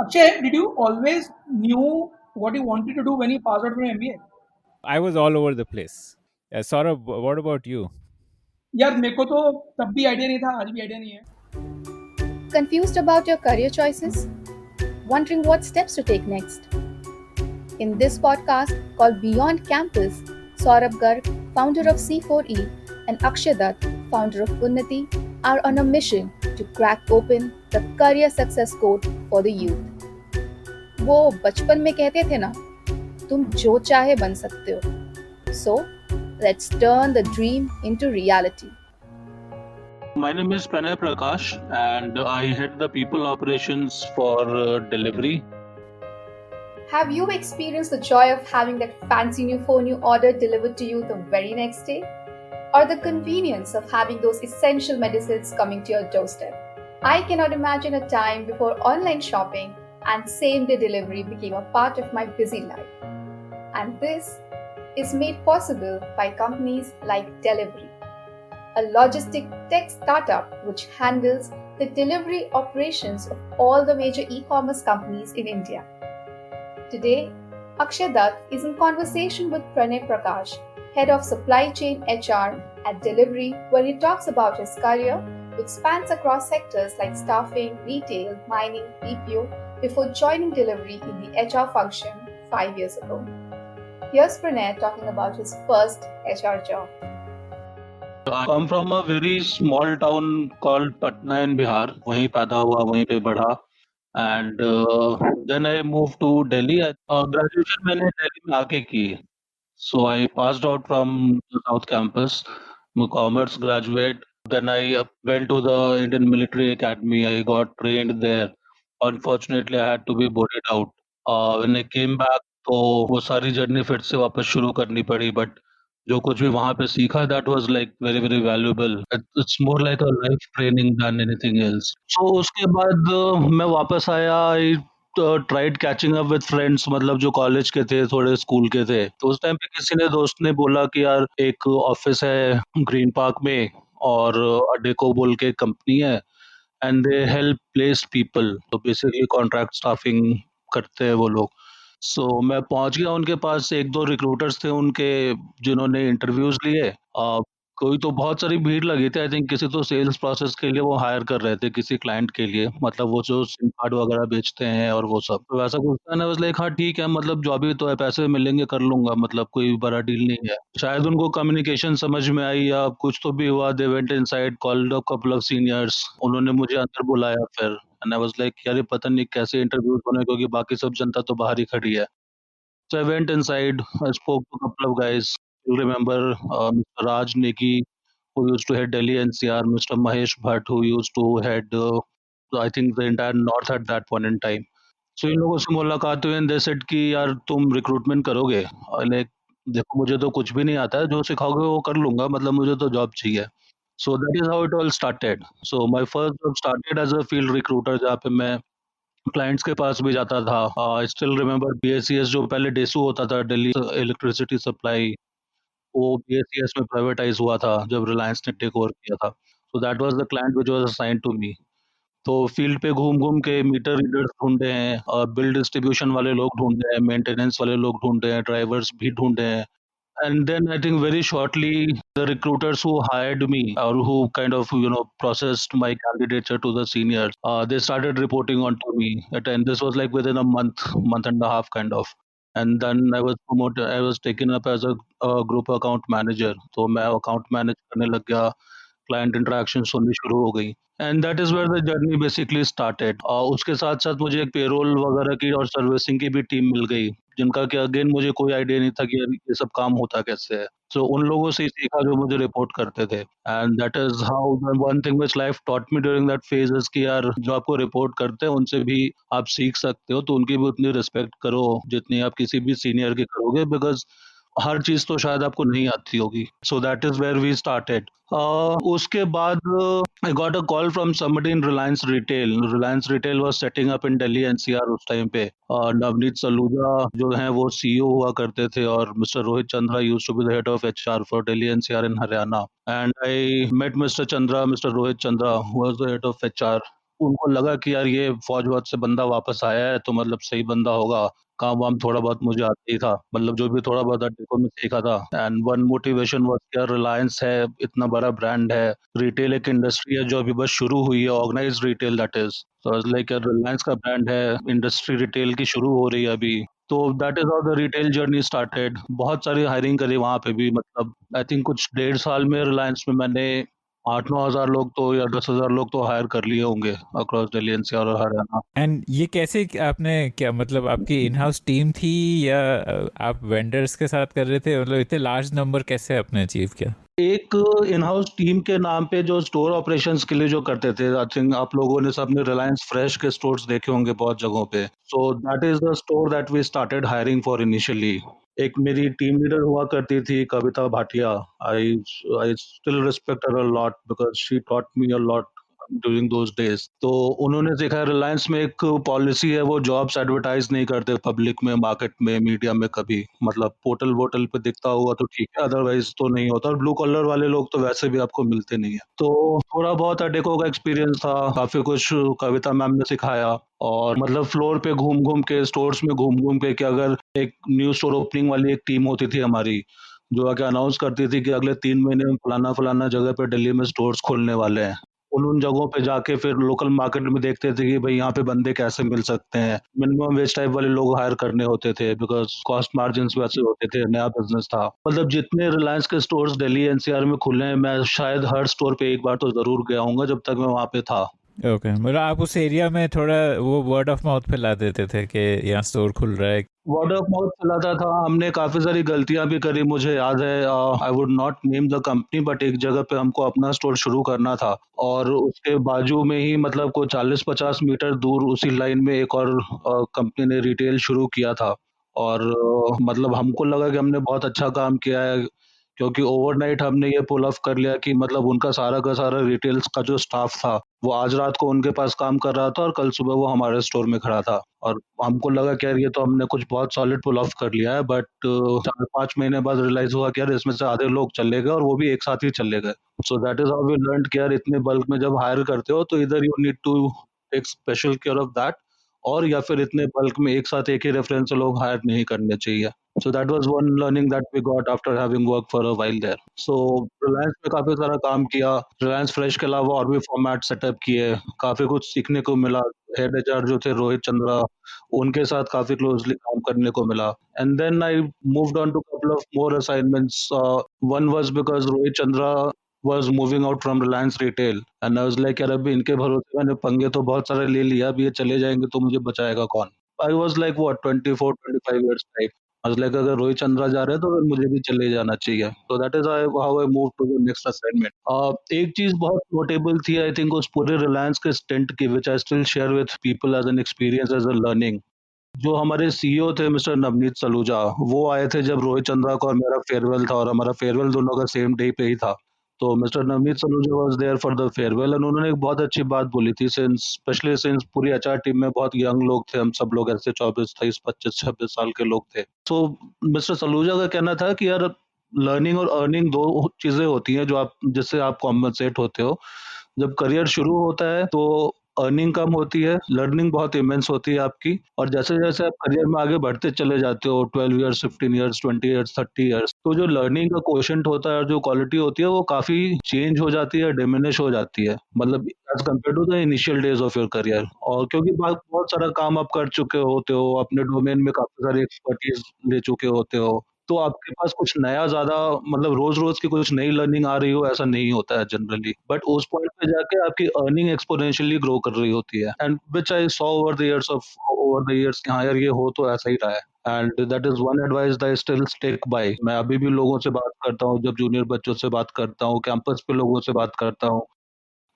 Akshay, did you always knew what you wanted to do when you passed out from MBA? I was all over the place. Saurabh, what about you? यार मेरे को तो तब भी idea नहीं था, आज भी आइडिया नहीं है. Confused about your career choices? Wondering what steps to take next? In this podcast called Beyond Campus, Saurabh Garg, founder of C4E, and Akshay Dutt, founder of Unnati, are on a mission to crack open the career success code for the youth. वो बचपन में कहते थे ना, तुम जो चाहे बन सकते हो. So, let's turn the dream into reality. My name is Pranay Prakash, and I head the people operations for delivery. Have you experienced the joy of having that fancy new phone you ordered delivered to you the very next day? Or the convenience of having those essential medicines coming to your doorstep? I cannot imagine a time before online shopping and same day delivery became a part of my busy life. And this is made possible by companies like Delivery, a logistic tech startup which handles the delivery operations of all the major e commerce companies in India. Today, Akshay Dutt is in conversation with Pranay Prakash, Head of Supply Chain HR at Delivery, where he talks about his career, which spans across sectors like staffing, retail, mining, BPO, before joining Delivery in the HR function 5 years ago. Here's Pranay talking about his first HR job. I come from a very small town called Patna in Bihar. वहीं पैदा हुआ, वहीं पे बढ़ा. And then I moved to Delhi. Graduation मैंने दिल्ली में आके की. So I passed out from the South Campus. I'm a commerce graduate. Then I went to the Indian Military Academy. I got trained there. Unfortunately, I had to be boarded out. When I came back, तो वो सारी journey फिर से वापस शुरू करनी पड़ी. But जो कुछ भी वहाँ पे सीखा, that was like very very valuable. It's more like a life training than anything else. So उसके बाद मैं वापस आया. I tried catching up with friends, मतलब जो कॉलेज के थे, थोड़े स्कूल के थे. तो उस टाइम पे किसी ने दोस्त ने बोला कि यार एक ऑफिस है ग्रीन पार्क में और अडेको बोल के कंपनी है and they help place people. तो बेसिकली कॉन्ट्रैक्ट स्टाफिंग करते हैं वो लोग. सो मैं पहुंच गया उनके पास. एक दो रिक्रूटर्स थे उनके जिन्होंने इंटरव्यूज लिए. कोई तो बहुत सारी भीड़ लगी थी. आई थिंक किसी तो सेल्स प्रोसेस के लिए वो हायर कर रहे थे किसी क्लाइंट के लिए, मतलब वो जो सिम कार्ड वगैरह बेचते हैं और वो सब. तो वैसा कुछ था ना. वाज लाइक हाँ ठीक है, मतलब जो अभी तो है, पैसे मिलेंगे कर लूंगा, मतलब कोई बड़ा डील नहीं है. शायद उनको कम्युनिकेशन समझ में आई या कुछ तो भी हुआ. They went inside, called a couple of seniors. उन्होंने मुझे अंदर बुलाया फिर. एंड आई वाज लाइक यार ये पता नहीं कैसे इंटरव्यूज होने, क्योंकि बाकी सब जनता तो बाहर ही खड़ी है. So I went inside. I spoke to a couple of guys. You remember Mr. Raj Negi, who used to head Delhi NCR, Mr. Mahesh Bhatt, who used to head, I think, the entire north at that point in time. So इन लोगों से मुलाकात हुई and they said कि यार तुम recruitment करोगे. Like देखो मुझे तो कुछ भी नहीं आता है, जो सिखाओगे वो कर लूंगा, मतलब मुझे तो जॉब चाहिए. So that is how it all started. So my first job started as a field recruiter, जहाँ पे मैं क्लाइंट्स के पास भी जाता था. आई स्टिल रिमेंबर बीएसईएस, जो पहले डेसू होता था, दिल्ली इलेक्ट्रिसिटी सप्लाई, वो बीएसईएस में प्राइवेटाइज हुआ था जब रिलायंस ने टेक ओवर किया था. So that was the client which was assigned to me. तो फील्ड पे घूम-घूम के मीटर रीडर्स ढूँढे हैं, बिल डिस्ट्रीब्यूशन वाले लोग ढूँढे हैं, मेंटेनेंस वाले लोग ढूँढे हैं, ड्राइवर्स भी ढूँढे हैं. And then I think very shortly the recruiters who hired me, or who kind of processed my candidature to the seniors, they started reporting on to me. And this was like within a month and a half kind of. And then I was promoted. I was taken up as a group account manager. तो मैं account manage करने लग गया. Client interactions होनी शुरू हो गई. And that is where the journey basically started. उसके साथ-साथ मुझे एक पेरोल वगैरह की और सर्विसिंग की भी टीम मिल गई, जिनका कि अगेन मुझे कोई आइडिया नहीं था कि यार ये सब काम होता कैसे है. सो उन लोगों से ही सीखा जो मुझे रिपोर्ट करते थे. And that is how the one thing which life taught me during that phase is कि यार जो आपको रिपोर्ट करते हैं उनसे भी आप सीख सकते हो, तो उनकी भी उतनी रिस्पेक्ट करो जितनी आप किसी भी सीनियर की करोगे, बिकॉज़ हर चीज़ तो शायद आपको नहीं आती होगी. So that is where we started. उसके बाद I got a call from somebody in Reliance retail. Reliance retail was setting up in Delhi NCR उस टाइम पे. नवनीत सलूजा जो हैं वो सीईओ हुआ करते थे, और mister Rohit Chandra used to be the head of HR for Delhi NCR in Haryana. And I met mister Chandra, mister Rohit Chandra, who was the head of HR. उनको लगा कि यार ये फौज-वौज से बंदा वापस आया है तो मतलब सही बंदा होगा। काम-वाम थोड़ा बहुत मुझे आता ही था। मतलब जो भी थोड़ा बहुत अड्डे को मैं सीखा था एंड वन मोटिवेशन वाज़ कि यार रिलायंस है, इतना बड़ा ब्रांड है, रिटेल एक इंडस्ट्री है जो अभी बस शुरू हुई है, organized retail that is. So I was like यार रिलायंस का ब्रांड है, इंडस्ट्री रिटेल की शुरू हो रही है अभी। तो that is how the retail journey started. बहुत सारी हायरिंग करी वहाँ पे भी मतलब आई थिंक कुछ डेढ़ साल में रिलायंस में मैंने 8-9 हज़ार लोग तो या 10,000 लोग तो हायर कर लिए होंगे अक्रॉस दिल्ली एनसीआर और हरियाणा। एंड ये कैसे आपने क्या मतलब आपकी इन हाउस टीम थी या आप वेंडर्स के साथ कर रहे थे, मतलब इतने लार्ज नंबर कैसे आपने अचीव किया? एक इन हाउस टीम के नाम पे जो स्टोर ऑपरेशंस के लिए जो करते थे, आई थिंक आप लोगों ने सबने रिलायंस फ्रेश के स्टोर्स देखे होंगे बहुत जगहों पे। So that is the store that we started hiring for initially. एक मेरी टीम लीडर हुआ करती थी Kavita Bhatia. I I still respect her a lot because she taught me a lot during those days. तो उन्होंने देखा रिलायंस में एक पॉलिसी है, वो जॉब्स एडवर्टाइज़ नहीं करते पब्लिक में, मार्केट में, मीडिया में कभी। मतलब पोर्टल-वोर्टल पे दिखता होगा तो ठीक है, अदरवाइज़ तो नहीं होता और ब्लू कॉलर वाले लोग तो वैसे भी आपको मिलते नहीं है। तो थोड़ा बहुत अड्डेको का एक्सपीरियंस था, काफ़ी कुछ कविता मैम ने सिखाया और मतलब फ्लोर पे घूम-घूम के, स्टोर्स में घूम-घूम के कि अगर एक न्यू स्टोर ओपनिंग वाली एक टीम होती थी हमारी, जो आके अनाउंस करती थी कि अगले 3 महीने में फलाना-फलाना जगह पे दिल्ली में स्टोर्स खोलने वाले हैं। उन जगहों पे जाके फिर लोकल मार्केट में देखते थे कि भई यहाँ पे बंदे कैसे मिल सकते हैं। मिनिमम वेज टाइप वाले लोग हायर करने होते थे बिकॉज़ कॉस्ट मार्जिन्स वैसे होते थे, नया बिज़नेस था। मतलब जितने रिलायंस के स्टोर्स दिल्ली एनसीआर में खुले हैं, मैं शायद हर स्टोर पे एक बार तो ज़रूर गया होऊँगा जब तक मैं वहाँ पे था। ओके, मतलब आप उस एरिया में थोड़ा वो वर्ड ऑफ माउथ फैला देते थे कि यहाँ स्टोर खुल रहा है। वर्ड ऑफ माउथ चलाता था, हमने काफ़ी सारी गलतियाँ भी करी, मुझे याद है I would not name the company but एक जगह पे हमको अपना स्टोर शुरू करना था और उसके बाजू में ही मतलब कोई 40-50 मीटर दूर उसी लाइन में एक और कंपनी ने रिटेल शुरू किया था और मतलब हमको लगा कि हमने बहुत अच्छा काम किया है क्योंकि ओवरनाइट हमने ये पुल ऑफ कर लिया कि मतलब उनका सारा का सारा रिटेल्स का जो स्टाफ था, वो आज रात को उनके पास काम कर रहा था और कल सुबह वो हमारे स्टोर में खड़ा था। और हमको लगा कि यार ये तो हमने कुछ बहुत सॉलिड पुल ऑफ कर लिया है बट 4-5 महीने बाद रियलाइज़ हुआ कि यार इसमें से आधे लोग चले गए और वो भी एक साथ ही चले गए। So that is how we learned कि यार इतने बल्क में जब हायर करते हो तो इधर you need to take special care of that और या फिर इतने बल्क में एक साथ एक ही रेफरेंस से लोग हायर नहीं करने चाहिए। So that was one learning that we got after having worked for a while there. So Reliance में काफ़ी सारा काम किया, रिलायंस फ्रेश के अलावा और भी फॉर्मेट सेटअप किए, काफ़ी कुछ सीखने को मिला। हेड एचआर जो थे रोहित चंद्रा, उनके साथ काफ़ी क्लोज़ली काम करने को मिला। And then I moved on to couple of more assignments. One was because Rohit Chandra was moving out from Reliance Retail and I was like यार अभी इनके भरोसे मैंने पंगे तो बहुत सारे ले लिया, अब ये चले जाएँगे तो मुझे बचाएगा कौन? I was like what 24-25 years type. I was like अगर रोहित चंद्रा जा रहे हैं तो फिर मुझे भी चले जाना चाहिए। तो that is how I move to the next assignment. एक चीज़ बहुत नोटेबल थी आई थिंक उस पूरे रिलायंस के स्टिंट की which I still share with people as an experience as a learning. जो हमारे सीईओ थे मिस्टर नवनीत सलूजा, वो आए थे जब रोहित चंद्रा का और मेरा फेयरवेल था और हमारा फेयरवेल दोनों का सेम डे पे ही था। तो mister Navneet Saluja was there for the farewell and उन्होंने एक बहुत अच्छी बात बोली थी सिंस स्पेशली सिंस पूरी एचआर टीम में बहुत यंग लोग थे, हम सब लोग ऐसे 24, 23, 25, 26 साल के लोग थे। सो मिस्टर सलूजा का कहना था कि यार लर्निंग और अर्निंग 2 चीज़ें होती हैं जो आप जिससे आप कॉम्पेंसेट होते हो। जब करियर शुरू होता है तो अर्निंग कम होती है, लर्निंग बहुत इमेंस होती है आपकी और जैसे-जैसे आप करियर में आगे बढ़ते चले जाते हो 12 इयर्स, 15 इयर्स, 20 इयर्स, 30 इयर्स तो जो लर्निंग का कोशेंट होता है और जो क्वालिटी होती है वो काफ़ी चेंज हो जाती है, डिमिनिश हो जाती है। मतलब as compare to the initial days of your career और क्योंकि बहुत बहुत सारा काम आप कर चुके होते हो, अपने डोमेन में काफ़ी सारी एक्सपर्टीज़ ले चुके होते हो, तो आपके पास कुछ नया ज़्यादा मतलब रोज़-रोज़ की कुछ नई लर्निंग आ रही हो ऐसा नहीं होता है जनरली। बट उस पॉइंट पे जाके आपकी अर्निंग एक्स्पोनेंशियली ग्रो कर रही होती है and which I saw over the years कि हाँ यार ये हो तो ऐसा ही रहा है। And that is one advice that I still stick by. मैं अभी भी लोगों से बात करता हूँ, जब जूनियर बच्चों से बात करता हूँ, कैंपस पे लोगों से बात करता हूँ,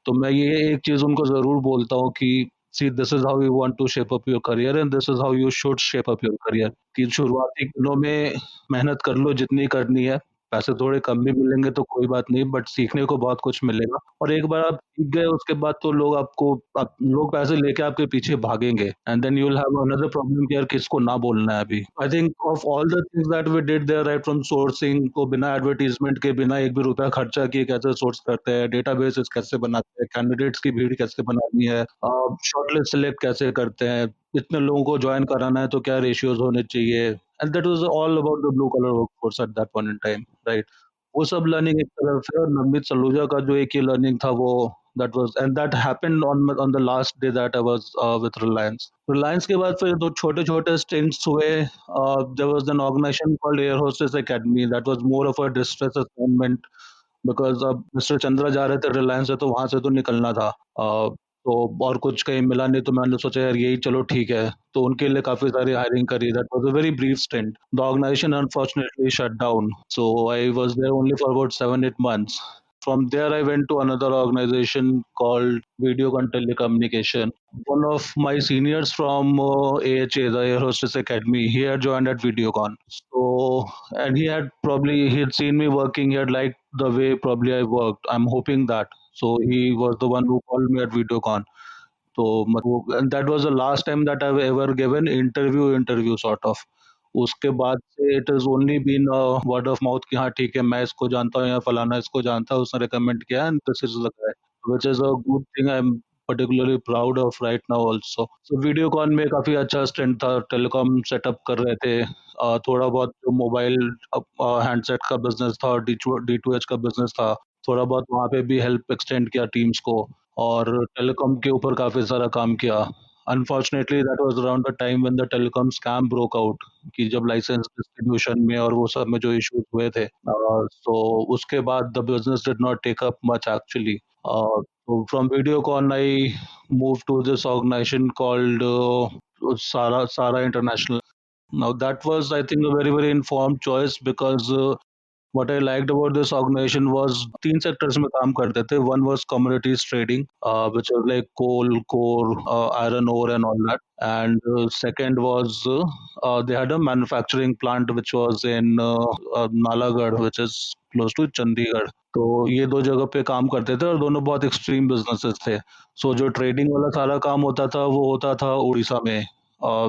तो मैं ये एक चीज़ उनको ज़रूर बोलता हूँ कि see this is how you want to shape up your career and this is how you should shape up your career कि शुरुआती दिनों में मेहनत कर लो जितनी करनी है, पैसे थोड़े कम भी मिलेंगे तो कोई बात नहीं, बट सीखने को बहुत कुछ मिलेगा और एक बार आप सीख गए उसके बाद तो लोग पैसे लेके आपके पीछे भागेंगे and then you will have another problem कि यार किसको ना बोलना है अभी। I think of all the things that we did there right from sourcing को बिना एडवर्टाइजमेंट के बिना एक भी रुपया खर्चा किए कैसे सोर्स करते हैं, डेटाबेसेस कैसे बनाते हैं, कैंडिडेट्स की भीड़ कैसे बनानी है, शॉर्टलिस्ट सिलेक्ट कैसे करते हैं, इतने लोगों को ज्वाइन कराना है तो क्या रेशियोज होने चाहिए, and that was all about the blue colour workforce at that point in time, right. वो सब लर्निंग एक तरफ है और नवनीत सलूजा का जो एक ही लर्निंग था वो that was and that happened on the last day that I was with Reliance. Reliance के बाद फिर दो छोटे-छोटे स्टिंट्स हुए। There was an organisation called air hostess academy that was more of a distress assignment because अब mister Chandra जा रहे थे रिलायंस से तो वहाँ से तो निकलना था। तो और कुछ कहीं मिला नहीं तो मैंने सोचा यार यही चलो ठीक है। तो उनके लिए काफ़ी सारी हायरिंग करी। That was a very brief stint. The organisation unfortunately shut down. So I was there only for about 7-8 months. From there, I went to another organization called Videocon Telecommunication. One of my seniors from AHA, the Air Hostess Academy, he had joined at Videocon. So, and he had seen me working. He had liked the way probably I worked. I'm hoping that. So he was the one who called me at Videocon. तो and that was the last time that I've ever given interview sort of। उसके बाद से it has only been word of mouth कि हाँ ठीक है, मैं इसको जानता हूँ या फलाना इसको जानता है, उसने रिकमेंड किया and this is the guy, which is a good thing I am particularly proud of right now also. So Videocon में काफ़ी अच्छा स्टेंट था, टेलीकॉम सेटअप कर रहे थे। थोड़ा बहुत जो मोबाइल हैंडसेट का बिज़नेस था और डी2एच का बिज़नेस था, थोड़ा बहुत वहाँ पे भी हेल्प एक्सटेंड किया टीम्स को और टेलीकॉम के ऊपर काफ़ी सारा काम किया। Unfortunately that was around the time when the telecom scam broke out कि जब लाइसेंस डिस्ट्रीब्यूशन में और वो सब में जो इश्यूज़ हुए थे। सो उसके बाद the business did not take up much actually. So from Videocon, I moved to this organization called Sara International. Now that was, I think, a very very informed choice because what I liked about this organization was तीन sectors में काम करते थे. One was commodities trading, which was like coal, core, iron ore, and all that. And second was they had a manufacturing plant which was in Nalagarh, which is close to Chandigarh. तो ये दो जगह पे काम करते थे और दोनों बहुत एक्सट्रीम बिजनेसेस थे। सो जो ट्रेडिंग वाला सारा काम होता था वो होता था उड़ीसा में,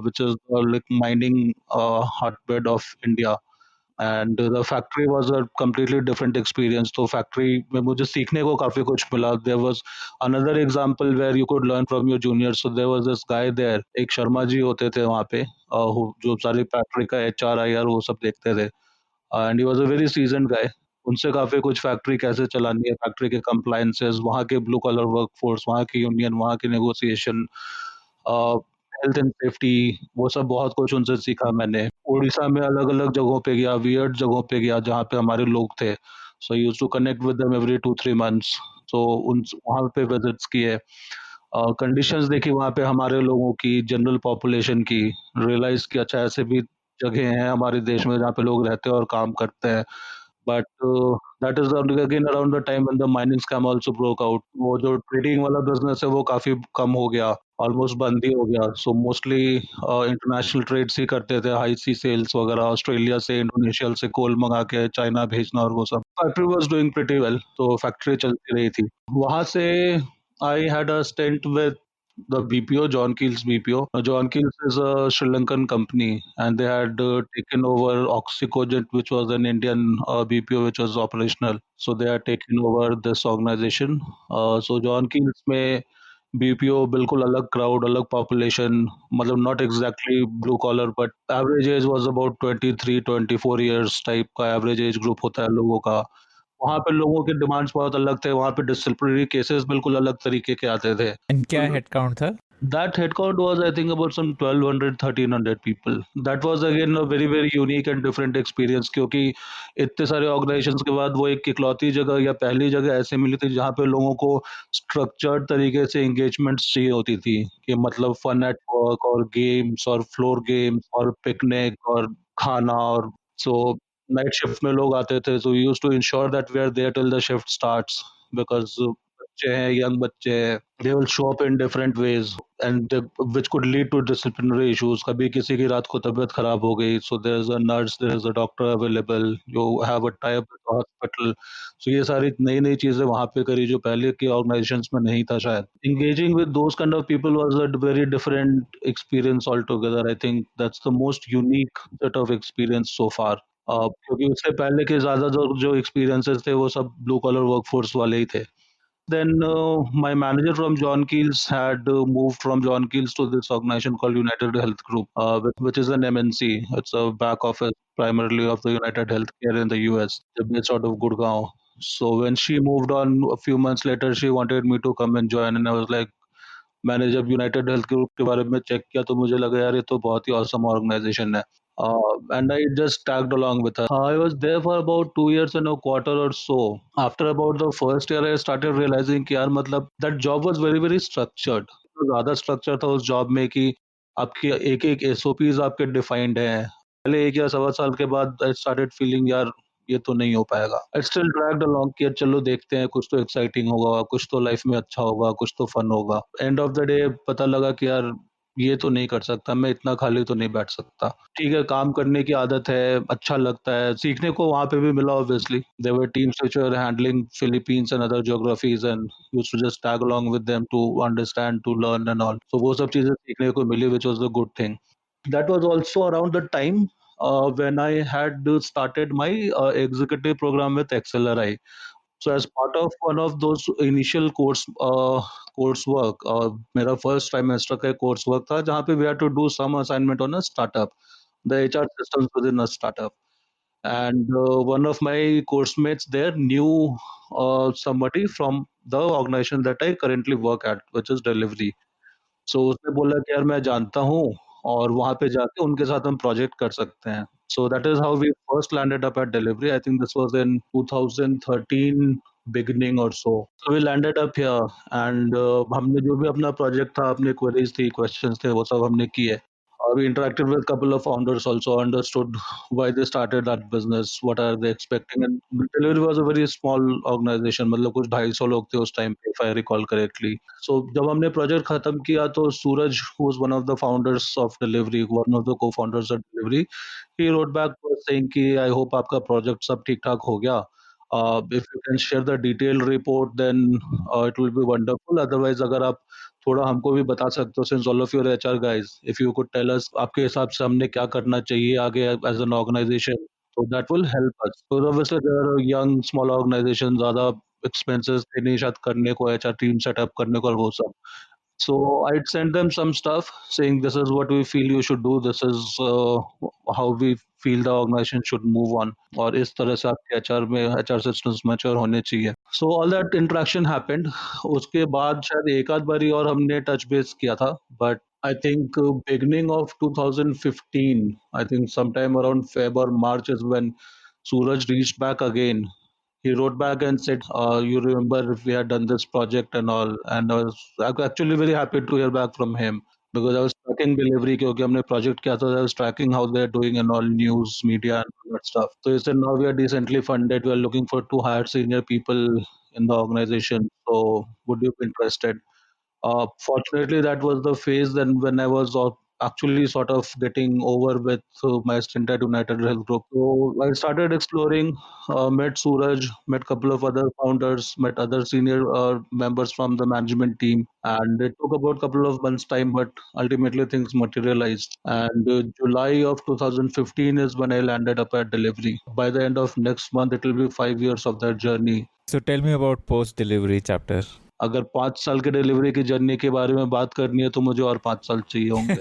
which is like mining hotbed of India. And the factory was a completely different experience. तो फैक्ट्री में मुझे सीखने को काफ़ी कुछ मिला। There was another example where you could learn from your juniors. So there was this guy there, एक शर्मा जी होते थे वहाँ पे, जो सारी फैक्ट्री का एचआर आईआर वो सब देखते थे and he was a very seasoned guy. उनसे काफ़ी कुछ फैक्ट्री कैसे चलानी है, फैक्ट्री के कंप्लायंसेस, वहाँ के ब्लू कलर वर्कफोर्स, वहाँ की यूनियन, वहाँ की नेगोशिएशन, हेल्थ एंड सेफ्टी, वो सब बहुत कुछ उनसे सीखा मैंने। उड़ीसा में अलग-अलग जगहों पे गया, वियर्ड जगहों पे गया जहाँ पे हमारे लोग थे। So I used to connect with them every 2-3 months. So उन वहाँ पे विजिट्स किए। कंडीशंस देखी वहाँ पे हमारे लोगों की, जनरल पॉपुलेशन की, रियलाइज़ किया अच्छा ऐसे भी जगह हैं हमारे देश में जहाँ पे लोग रहते हैं और काम करते हैं। But that is again around the time when the mining scam also broke out. वो जो ट्रेडिंग वाला बिज़नेस है वो काफ़ी कम हो गया, ऑलमोस्ट बंद ही हो गया। सो मोस्टली इंटरनेशनल ट्रेड्स ही करते थे, हाई सी सेल्स वगैरह, ऑस्ट्रेलिया से, इंडोनेशिया से कोल मंगा के चाइना भेजना और वो सब। Factory was doing pretty well, तो फैक्ट्री चलती रही थी। वहाँ से I had a stint with the BPO, John Keel's BPO. John Keel's is a Sri Lankan company, and they had taken over Oxycogent, which was an Indian BPO, which was operational. So they had taken over this organization. So John Keel's में BPO बिल्कुल अलग crowd, अलग population, मतलब not exactly blue collar, but average age was about 23-24 years type का average age group होता है लोगों का। वहाँ पे लोगों के डिमांड्स बहुत अलग थे, वहाँ पे डिसिप्लिनरी केसेस बिल्कुल अलग तरीके के आते थे। एंड क्या हेड काउंट था? That headcount was, I think, about some 1,200-1,300 people. That was again a very very unique and different experience क्योंकि इतने सारे ऑर्गेनाइजेशंस के बाद वो एक इकलौती जगह या पहली जगह ऐसे मिली थी जहाँ पे लोगों को स्ट्रक्चर्ड तरीके से एंगेजमेंट्स चाहिए होती थी कि मतलब फन एट वर्क और गेम्स और फ्लोर गेम्स और पिकनिक और खाना और सो नाइट शिफ्ट में लोग आते थे, so we used to ensure that we are there till the shift starts because बच्चे हैं, यंग बच्चे हैं, they will show up in different ways and which could lead to disciplinary issues. कभी किसी की रात को तबीयत खराब हो गई, so there is a nurse, there is a doctor available, you have a tie-up with the hospital. So ये सारी नई-नई चीज़ें वहाँ पे करी जो पहले के organizations में नहीं था शायद. Engaging with those kind of people was a very different experience altogether. I think that's the most unique set of experience so far. क्योंकि उससे पहले के ज़्यादा जो experiences थे वो सब blue collar workforce वाले ही थे. Then my manager from John Keels had moved from John Keels to this organization called United Health Group, which is an MNC. It's a back office primarily of the United Healthcare in the US. They're based out of Gurgaon. So when she moved on a few months later, she wanted me to come and join, and I was like, मैंने जब United health group के बारे में check किया तो मुझे लगा यार ये तो बहुत ही ऑसम ऑर्गेनाइजेशन है. And I just tagged along with her. I was there for about 2 years and a quarter or so. After about the first year, I started realizing कि यार मतलब that job was very very structured. तो ज़्यादा structure था उस job में कि आपकी एक एक SOPs आपके defined हैं. पहले 1 या 1.25 साल के बाद I started feeling यार ये तो नहीं हो पाएगा. I still dragged along कि यार चलो देखते हैं, कुछ तो exciting होगा, कुछ तो life में अच्छा होगा, कुछ तो fun होगा. End of the day पता लगा कि यार ये तो नहीं कर सकता, मैं इतना खाली तो नहीं बैठ सकता. ठीक है, काम करने की आदत है, अच्छा लगता है, सीखने को वहाँ पे भी मिला obviously. There were teams which were handling Philippines and other geographies and used to just tag along with them to understand, to learn and all. So वो सब चीज़ें सीखने को मिली, which was a good thing. That was also around the time when I had started my executive program with XLRI. So as part of one of those initial coursework, मेरा first trimester का coursework था जहाँ पे we had to do some assignment on a startup, the HR systems within a startup. And one of my course mates there knew somebody from the organization that I currently work at, which is Delivery. So उसने बोला कि यार मैं जानता हूँ और वहाँ पे जाके उनके साथ हम प्रोजेक्ट कर सकते हैं. So that is how we first landed up at Delivery. I think this was in 2013 beginning or so. So we landed up here and हमने जो भी अपना प्रोजेक्ट था, अपने queries थी, questions थे, वो सब हमने किए. We interacted with a couple of founders also, understood why they started that business, what are they expecting. And Delivery was a very small organization, मतलब कुछ 250 लोग थे उस time पे, if I recall correctly. So जब हमने project खत्म किया तो Suraj, who was one of the founders of Delivery, one of the co-founders of Delivery, he wrote back to us saying कि I hope आपका project सब ठीक ठाक हो गया. If you can share the detailed report, then it will be wonderful. Otherwise, अगर आप थोड़ा हमको भी बता सकते हो, since all of you are HR guys, if you could tell us आपके हिसाब से हमने क्या करना चाहिए आगे as an organization, so that will help us. Because obviously there are young small organizations, ज़्यादा expenses थे नहीं शायद करने को, HR team setup करने को और वो सब. So I'd send them some stuff saying this is what we feel you should do. This is how we feel the organization should move on. और इस तरह से आपके HR में HR systems mature होने चाहिए. So all that interaction happened. उसके बाद शायद एक आध बारी और हमने touch base किया था. But I think beginning of 2015, I think sometime around Feb or March is when Suraj reached back again. He wrote back and said, you remember if we had done this project and all. And I was actually very happy to hear back from him because I was tracking Delivery क्योंकि हमने project किया था. I was tracking how they're doing and all news, media and all that stuff. So he said, now we are decently funded. We are looking for 2 hire senior people in the organization. So would you be interested? Fortunately, that was the phase then when I was actually sort of getting over with my stint at United Health Group. So I started exploring, met Suraj, met couple of other founders, met other senior members from the management team, and it took about couple of months time, but ultimately things materialized. And July of 2015 is when I landed up at Delivery. By the end of next month, it will be 5 years of that journey. So tell me about post-delivery chapter. अगर 5 साल के delivery की journey के बारे में बात करनी है तो मुझे और 5 साल चाहिए होंगे.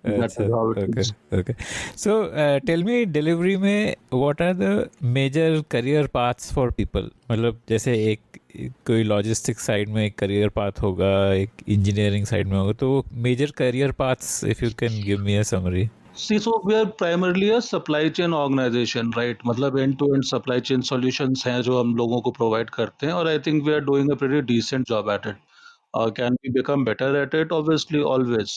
That is how it is. Okay. So tell me, delivery में what are the major career paths for people? मतलब जैसे एक कोई लॉजिस्टिक साइड में एक करियर पाथ होगा, एक इंजीनियरिंग साइड में होगा, तो major career paths if you can give me a summary. See, so we are primarily a supply chain organization, right? मतलब end-to-end supply chain solutions हैं जो हम लोगों को provide करते हैं और I think we are doing a pretty decent job at it. Can we become better at it? Obviously, always.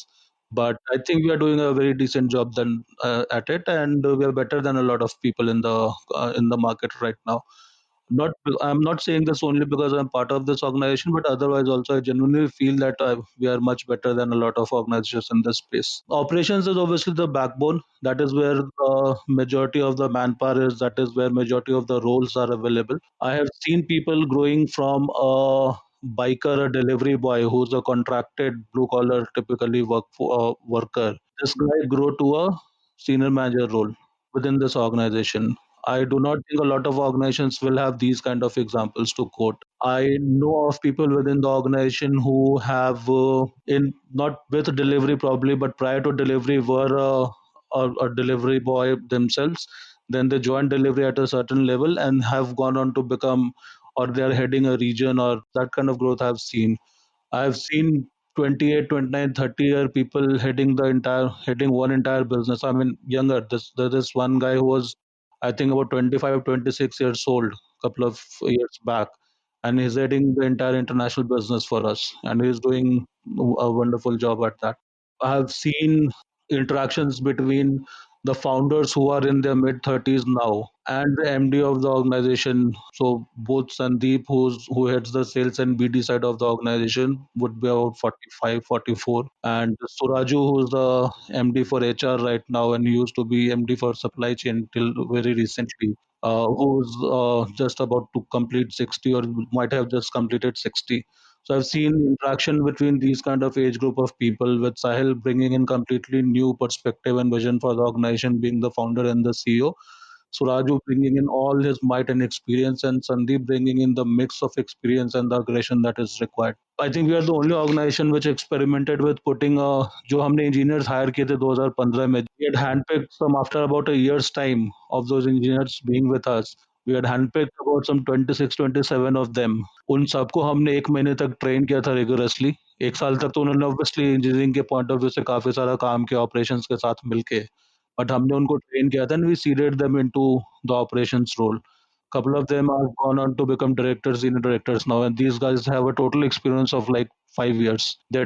But I think we are doing a very decent job at it, and we are better than a lot of people in the market right now. I'm not saying this only because I'm part of this organization, but otherwise also I genuinely feel that we are much better than a lot of organizations in this space. Operations is obviously the backbone. That is where the majority of the manpower is. That is where majority of the roles are available. I have seen people growing from a biker, a delivery boy who's a contracted blue collar typically worker. This guy grow to a senior manager role within this organization. I do not think a lot of organizations will have these kind of examples to quote. I know of people within the organization who have in not with delivery probably, but prior to delivery were a delivery boy themselves. Then they joined delivery at a certain level and have gone on to become, or they are heading a region, or that kind of growth I've seen. I've seen 28, 29, 30-year people heading one entire business. I mean, younger. There's this one guy who was, I think, about 25, 26 years old, couple of years back, and he's heading the entire international business for us, and he's doing a wonderful job at that. I have seen interactions between the founders who are in their mid 30s now and the MD of the organization. So both Sandeep, who heads the sales and BD side of the organization, would be about 45, 44, and Suraju, who's the MD for HR right now, and he used to be MD for supply chain till very recently. Who's just about to complete 60 or might have just completed 60. So I've seen interaction between these kind of age group of people, with Sahil bringing in completely new perspective and vision for the organization, being the founder and the CEO. Suraju bringing in all his might and experience, and Sandeep bringing in the mix of experience and the aggression that is required. I think we are the only organization which experimented with putting जो हमने engineers hire किए थे 2015 में, we had handpicked some after about a year's time of those engineers being with us. We had handpicked about some 26, 27 of them. उन सबको हमने एक महीने तक ट्रेन किया था rigorously. एक साल तक तो उन्होंने obviously engineering के point of view से काफी सारा काम किया operations के साथ मिलके. But हमने उनको train किया था and we seeded them into the operations role. Couple of them have gone on to become directors, senior directors now, and these guys have a total experience of like 5 years. Their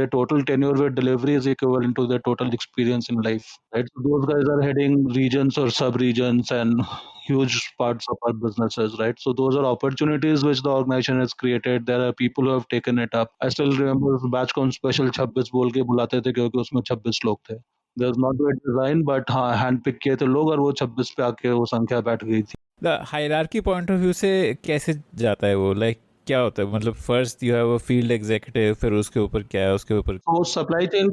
total tenure with delivery is equivalent to their total experience in life. Right? So those guys are heading regions or sub-regions and huge parts of our businesses, right? So those are opportunities which the organization has created. There are people who have taken it up. I still remember batch को हम special 26 बोल के बुलाते थे क्योंकि उसमें 26 लोग थे. There's not a design, but हाँ हैंड पिक किए थे लोग और वो 26 पे आके वो संख्या बैठ गई थी. The hierarchy point of view से कैसे जाता है वो, लाइक क्या होता है, मतलब first you have a field executive, फिर उसके ऊपर क्या है, उसके ऊपर So supply chain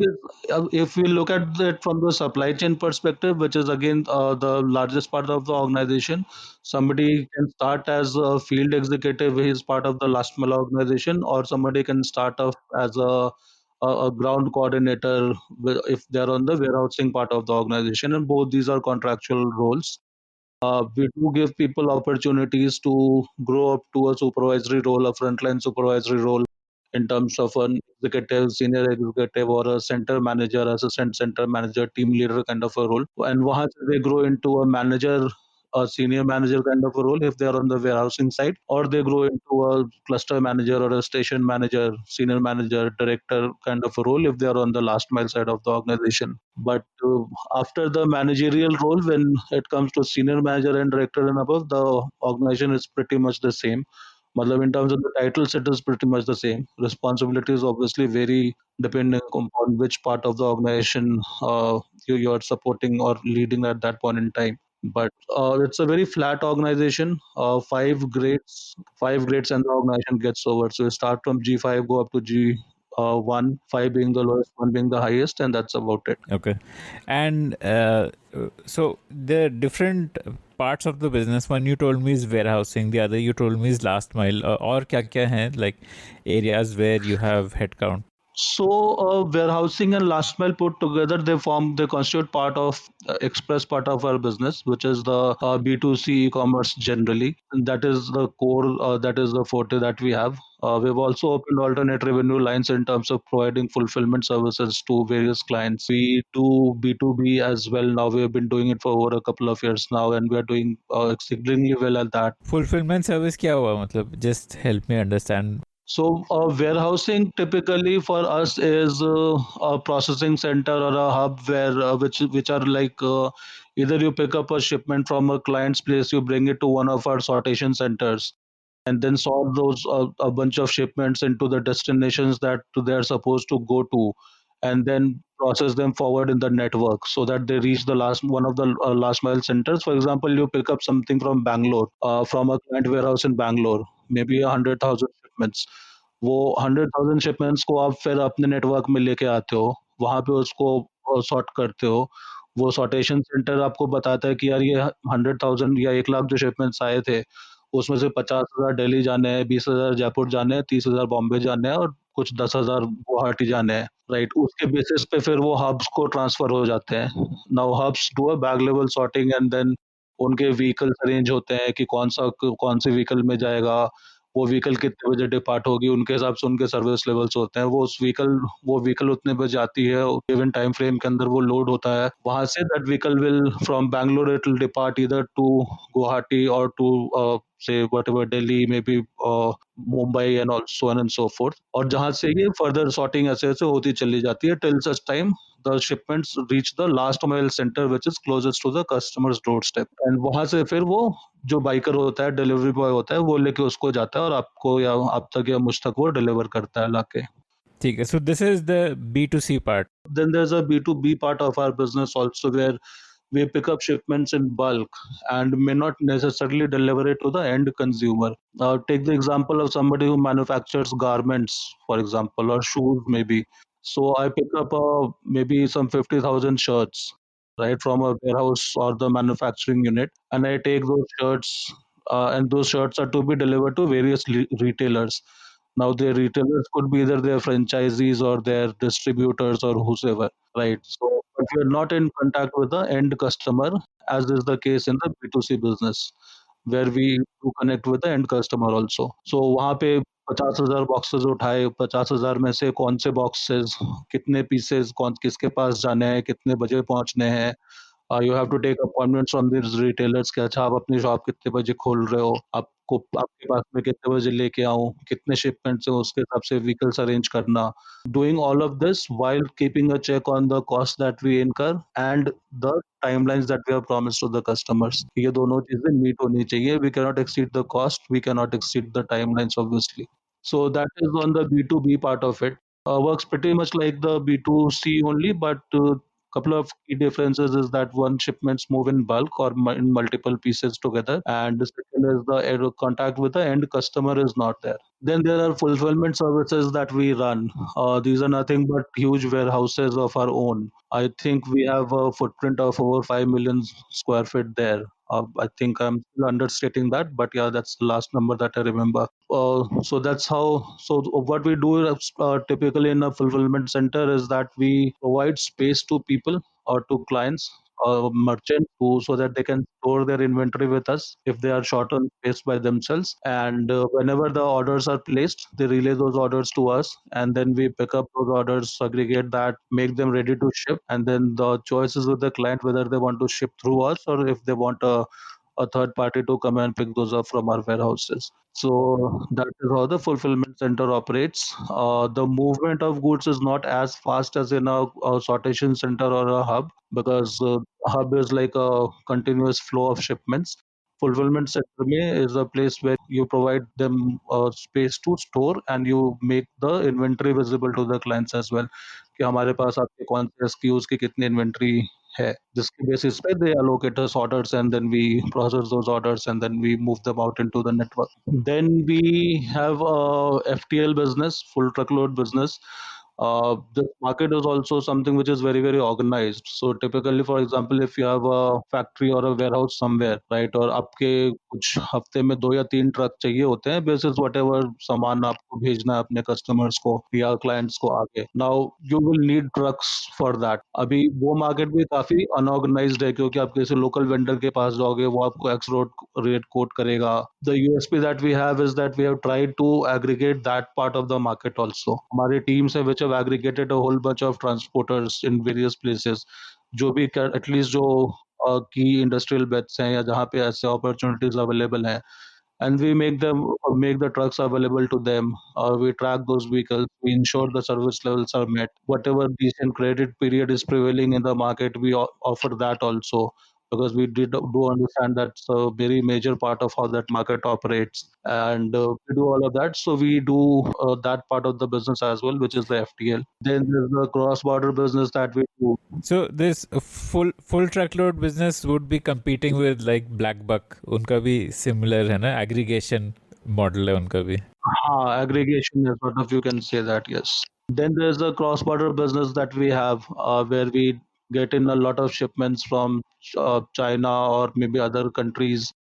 if we look at it from the supply chain perspective, which is again the largest part of the organization, somebody can start as a field executive, he is part of the last mile organization, or somebody can start off as a ground coordinator if they're on the warehousing part of the organization, and both these are contractual roles. We do give people opportunities to grow up to a supervisory role, a frontline supervisory role in terms of an executive, senior executive, or a center manager, assistant center manager, team leader kind of a role. And वहाँ से they grow into a manager, a senior manager kind of a role if they are on the warehousing side, or they grow into a cluster manager or a station manager, senior manager, director kind of a role if they are on the last mile side of the organization. But after the managerial role, when it comes to senior manager and director and above, the organization is pretty much the same. Matlab in terms of the titles, it is pretty much the same. Responsibilities obviously vary depending upon which part of the organization you are supporting or leading at that point in time. But it's a very flat organization. Five grades, and the organization gets over. So you start from G5, go up to G1, 5 being the lowest, 1 being the highest, and that's about it. okay. And so the different parts of the business, one you told me is warehousing, the other you told me is last mile, और क्या क्या हैं, like areas where you have headcount? So warehousing and last mile put together, they constitute part of express part of our business, which is the B2C e-commerce generally. And that is the core, that is the forte that we have. We've also opened alternate revenue lines in terms of providing fulfillment services to various clients. We do B2B as well now. We have been doing it for over a couple of years now, and we are doing exceedingly well at that. Fulfillment service क्या हुआ, मतलब just help me understand. So, warehousing typically for us is a processing center or a hub where which are like either you pick up a shipment from a client's place, you bring it to one of our sortation centers, and then sort those a bunch of shipments into the destinations that they're supposed to go to, and then process them forward in the network so that they reach the last one of the last mile centers. For example, you pick up something from Bangalore, from a client warehouse in Bangalore, maybe 100,000 shipments. वो 100,000 shipments को आप फिर अपने network में लेके आते हो, वहाँ पे उसको सॉर्ट करते हो। वो सॉर्टेशन सेंटर आपको बताता है कि यार ये 100,000 या 1 लाख जो शिपमेंट्स आए थे, उसमें से 50,000 दिल्ली जाने हैं, 20,000 जयपुर जाने हैं, 30,000 बॉम्बे जाने हैं और कुछ 10,000 गुवाहाटी जाने हैं, राइट? उसके बेसिस पे फिर वो हब्स को ट्रांसफ़र हो जाते हैं। Now hubs do a bag level sorting and then उनके व्हीकल्स अरेंज होते हैं कि कौन से व्हीकल में जाएगा, वो व्हीकल कितने बजे डिपार्ट होगी, उनके हिसाब से उनके सर्विस लेवल्स होते हैं। वो व्हीकल उतने बजे आती है, गिवन टाइम फ्रेम के अंदर वो लोड होता है। वहाँ से that vehicle will from Bangalore it will depart either to Guwahati और to say whatever Delhi, maybe Mumbai and so on and so forth. और जहाँ से ये फर्दर सॉर्टिंग ऐसे-ऐसे होती चली जाती है till such time the shipments reach the last mile center which is closest to the customer's doorstep and वहाँ से फिर वो जो बाइकर होता है, डिलीवरी बॉय होता है, वो लेके उसको जाता है और आपको या आप तक या मुझ तक वो डिलीवर करता है लाके। ठीक है, so this is the B2C part. Then there's a B2B part of our business also where we pick up shipments in bulk and may not necessarily deliver it to the end consumer. Take the example of somebody who manufactures garments, for example, or shoes maybe. So I pick up maybe some 50,000 shirts, right, from a warehouse or the manufacturing unit, and I take those shirts, and those shirts are to be delivered to various retailers. Now, their retailers could be either their franchisees or their distributors or whosoever, right? So, but you're not in contact with the end customer, as is the case in the B2C business, where we do connect with the end customer also. So, वहाँ पे 50,000 boxes उठाए, 50,000 में से कौन से boxes, कितने pieces, कौन किसके पास जाने हैं, कितने बजे पहुँचने हैं, you have to take appointments from these retailers कि अच्छा आप अपनी शॉप कितने बजे खोल रहे हो, आपको आपके पास में कितने बजे लेके आऊँ, कितने शिपमेंट्स हैं उसके हिसाब से व्हीकल्स अरेंज करना। Doing all of this while keeping a check on the cost that we incur and the timelines that we have promised to the customers. ये दोनों चीजें मीट होनी चाहिए. We cannot exceed the cost, we cannot exceed the timelines obviously. So that is on the B2B part of it. Works pretty much like the B2C only, but couple of key differences is that one, shipments move in bulk or in multiple pieces together, and the second is the contact with the end customer is not there. Then there are fulfillment services that we run. These are nothing but huge warehouses of our own. I think we have a footprint of over 5 million square feet there. I think I'm still understating that, but yeah, that's the last number that I remember. So that's how. So what we do typically in a fulfillment center is that we provide space to people or to clients or merchants so that they can store their inventory with us if they are short on space by themselves. And whenever the orders are placed, they relay those orders to us, and then we pick up those orders, aggregate that, make them ready to ship, and then the choice is with the client whether they want to ship through us or if they want a third party to come and pick those up from our warehouses. So that is how the fulfillment center operates. The movement of goods is not as fast as in a sortation center or a hub because hub is like a continuous flow of shipments. Fulfillment center में is a place where you provide them space to store and you make the inventory visible to the clients as well. कि हमारे पास आपके कौन से SKUs की कितनी inventory है, जिसके basis पे they allocate us orders and then we process those orders and then we move them out into the network. Then we have a FTL business, full truckload business. The market is also something which is very very organized. So typically, for example, if you have a factory or a warehouse somewhere, right, और आपके कुछ हफ्ते में 2 या 3 truck चाहिए होते हैं basis whatever सामान आपको भेजना है अपने कस्टमर्स को या क्लाइंट्स को आगे. Now you will need trucks for that. अभी वो मार्केट भी काफी अनऑर्गेनाइज्ड है क्योंकि आप किसी लोकल वेंडर के पास जाओगे वो आपको एक्स रोड रेट कोट करेगा. The USP that we have is that we have tried to aggregate that part of the market also. हमारे teams है which have aggregated a whole bunch of transporters in various places. जो भी at least जो की industrial beds हैं या जहाँ पे ऐसे अपॉर्चुनिटीज अवेलेबल हैं, and we make the trucks available to them. We track those vehicles. We ensure the service levels are met. Whatever decent credit period is prevailing in the market, we offer that also, because we do understand that's a very major part of how that market operates, and we do all of that. So we do that part of the business as well, which is the FTL. Then there's the cross border business that we do. So this full truckload business would be competing with like Black Buck. उनका भी similar है ना, aggregation model है उनका भी. Aggregation is sort of, you can say that, yes. Then there's the cross-border business that we have, where we get in a lot of shipments from China or maybe other countries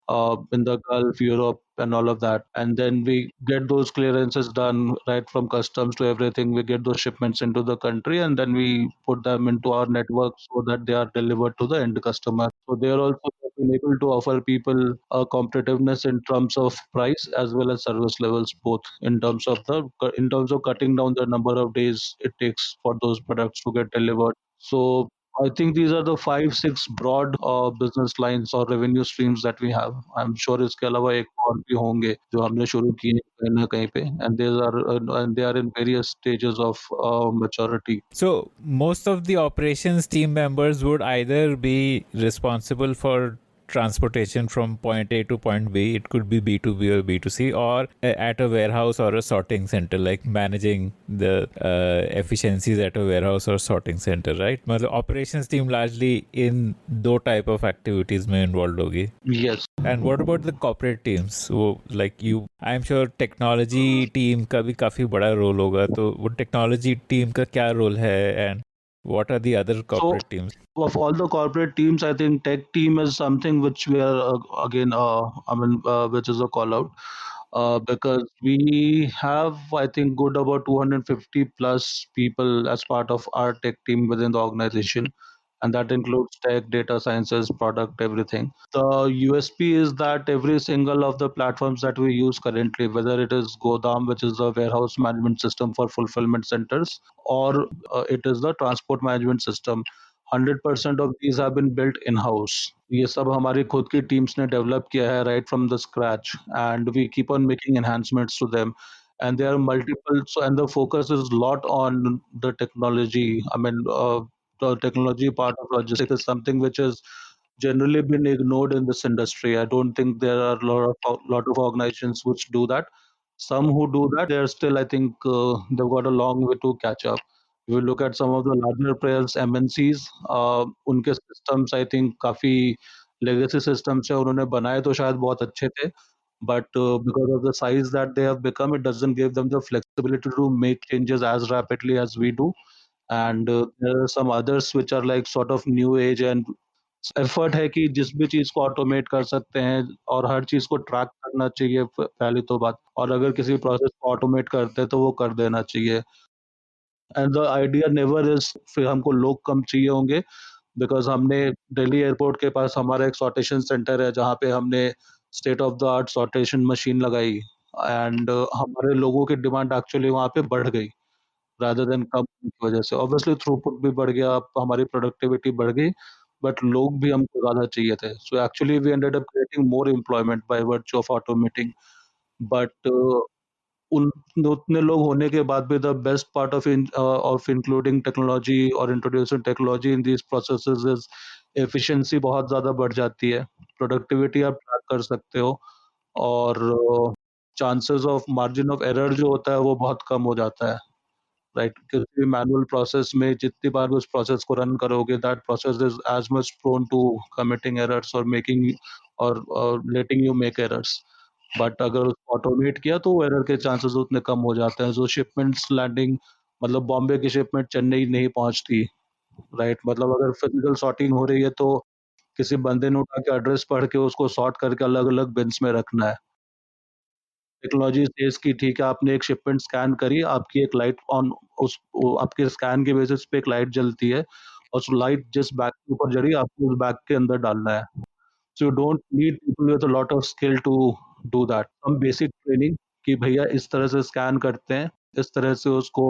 in the Gulf, Europe, and all of that. And then we get those clearances done right from customs to everything. We get those shipments into the country, and then we put them into our network so that they are delivered to the end customer. So they are also been able to offer people a competitiveness in terms of price as well as service levels, both in terms of cutting down the number of days it takes for those products to get delivered. So I think these are the 5-6 broad business lines or revenue streams that we have. I'm sure इसके अलावा एक और भी होंगे जो हमने शुरू किए हैं कहीं ना कहीं पे, and they are in various stages of maturity. So most of the operations team members would either be responsible for transportation from point A to point B. It could be B2B or B2C, or at a warehouse or a sorting center, like managing the efficiencies at a warehouse or sorting center, right? मतलब operations team largely in दो type of activities में involved होगी. Yes. And what about the corporate teams? So like you, I'm sure technology team का भी काफी बड़ा role होगा. तो वो technology team का क्या role है, and what are the other corporate teams? Of all the corporate teams, I think tech team is something which we are which is a call out, because we have, I think, good about 250 plus people as part of our tech team within the organization, and that includes tech, data sciences, product, everything. The USP is that every single of the platforms that we use currently, whether it is Godam, which is the warehouse management system for fulfillment centers, or it is the transport management system, 100% of these have been built in-house. ये सब हमारी खुद की teams ने develop किया है right from the scratch, and we keep on making enhancements to them. And there are multiple, and the focus is a lot on the technology. The technology part of logistics is something which has generally been ignored in this industry. I don't think there are a lot of organizations which do that. Some who do that, they're still, I think, they've got a long way to catch up. If you look at some of the larger players, MNCs, उनके systems, I think, काफी legacy systems है. उन्होंने बनाए तो शायद बहुत अच्छे थे, but because of the size that they have become, it doesn't give them the flexibility to make changes as rapidly as we do. And there are some others which are like sort of new age, and effort है कि जिस भी चीज़ को automate कर सकते हैं और हर चीज़ को ट्रैक करना चाहिए, पहली तो बात, और अगर किसी प्रोसेस को ऑटोमेट करते हैं तो वो कर देना चाहिए। And the idea never is फिर हमको लोग कम चाहिए होंगे, बिकॉज़ हमने दिल्ली एयरपोर्ट के पास हमारा एक सॉर्टेशन सेंटर है जहाँ पे हमने state of the art sortation machine लगाई, एंड हमारे लोगों की डिमांड एक्चुअली वहाँ पे बढ़ गई रादर देन कम की वजह से। ऑब्वियसली थ्रूपुट भी बढ़ गया, हमारी प्रोडक्टिविटी बढ़ गई, बट लोग भी हमको ज़्यादा चाहिए थे। So actually we ended up creating more employment by virtue of automating, but उन उतने लोग होने के बाद भी the best part of including technology और introducing technology in these processes is efficiency बहुत ज़्यादा बढ़ जाती है, प्रोडक्टिविटी आप ट्रैक कर सकते हो, और chances of margin of error जो होता है वो बहुत कम हो जाता है, राइट? किसी भी मैनुअल प्रोसेस में जितनी बार भी उस प्रोसेस को रन करोगे, that process is as much prone to committing errors और मेकिंग और letting you make errors. But अगर उसको ऑटोमेट किया तो एरर के चांसेस उतने कम हो जाते हैं। जो शिपमेंट्स लैंडिंग, मतलब बॉम्बे की शिपमेंट चेन्नई नहीं पहुंचती, राइट? मतलब अगर फिजिकल सॉर्टिंग हो रही है तो किसी बंदे ने उठा के एड्रेस पढ़ के उसको सॉर्ट करके अलग अलग बिन्स में रखना है। टेक्नोलॉजी सेज कि ठीक है, आपने एक शिपमेंट स्कैन करी, आपकी एक लाइट ऑन, आपके स्कैन के बेसिस पे एक लाइट जलती है, और उस लाइट जिस बैग के ऊपर जली आपको उस बैग के अंदर डालना है। So you don't need people with a lot of skill to do that. हम बेसिक ट्रेनिंग कि भैया इस तरह से स्कैन करते हैं, इस तरह से उसको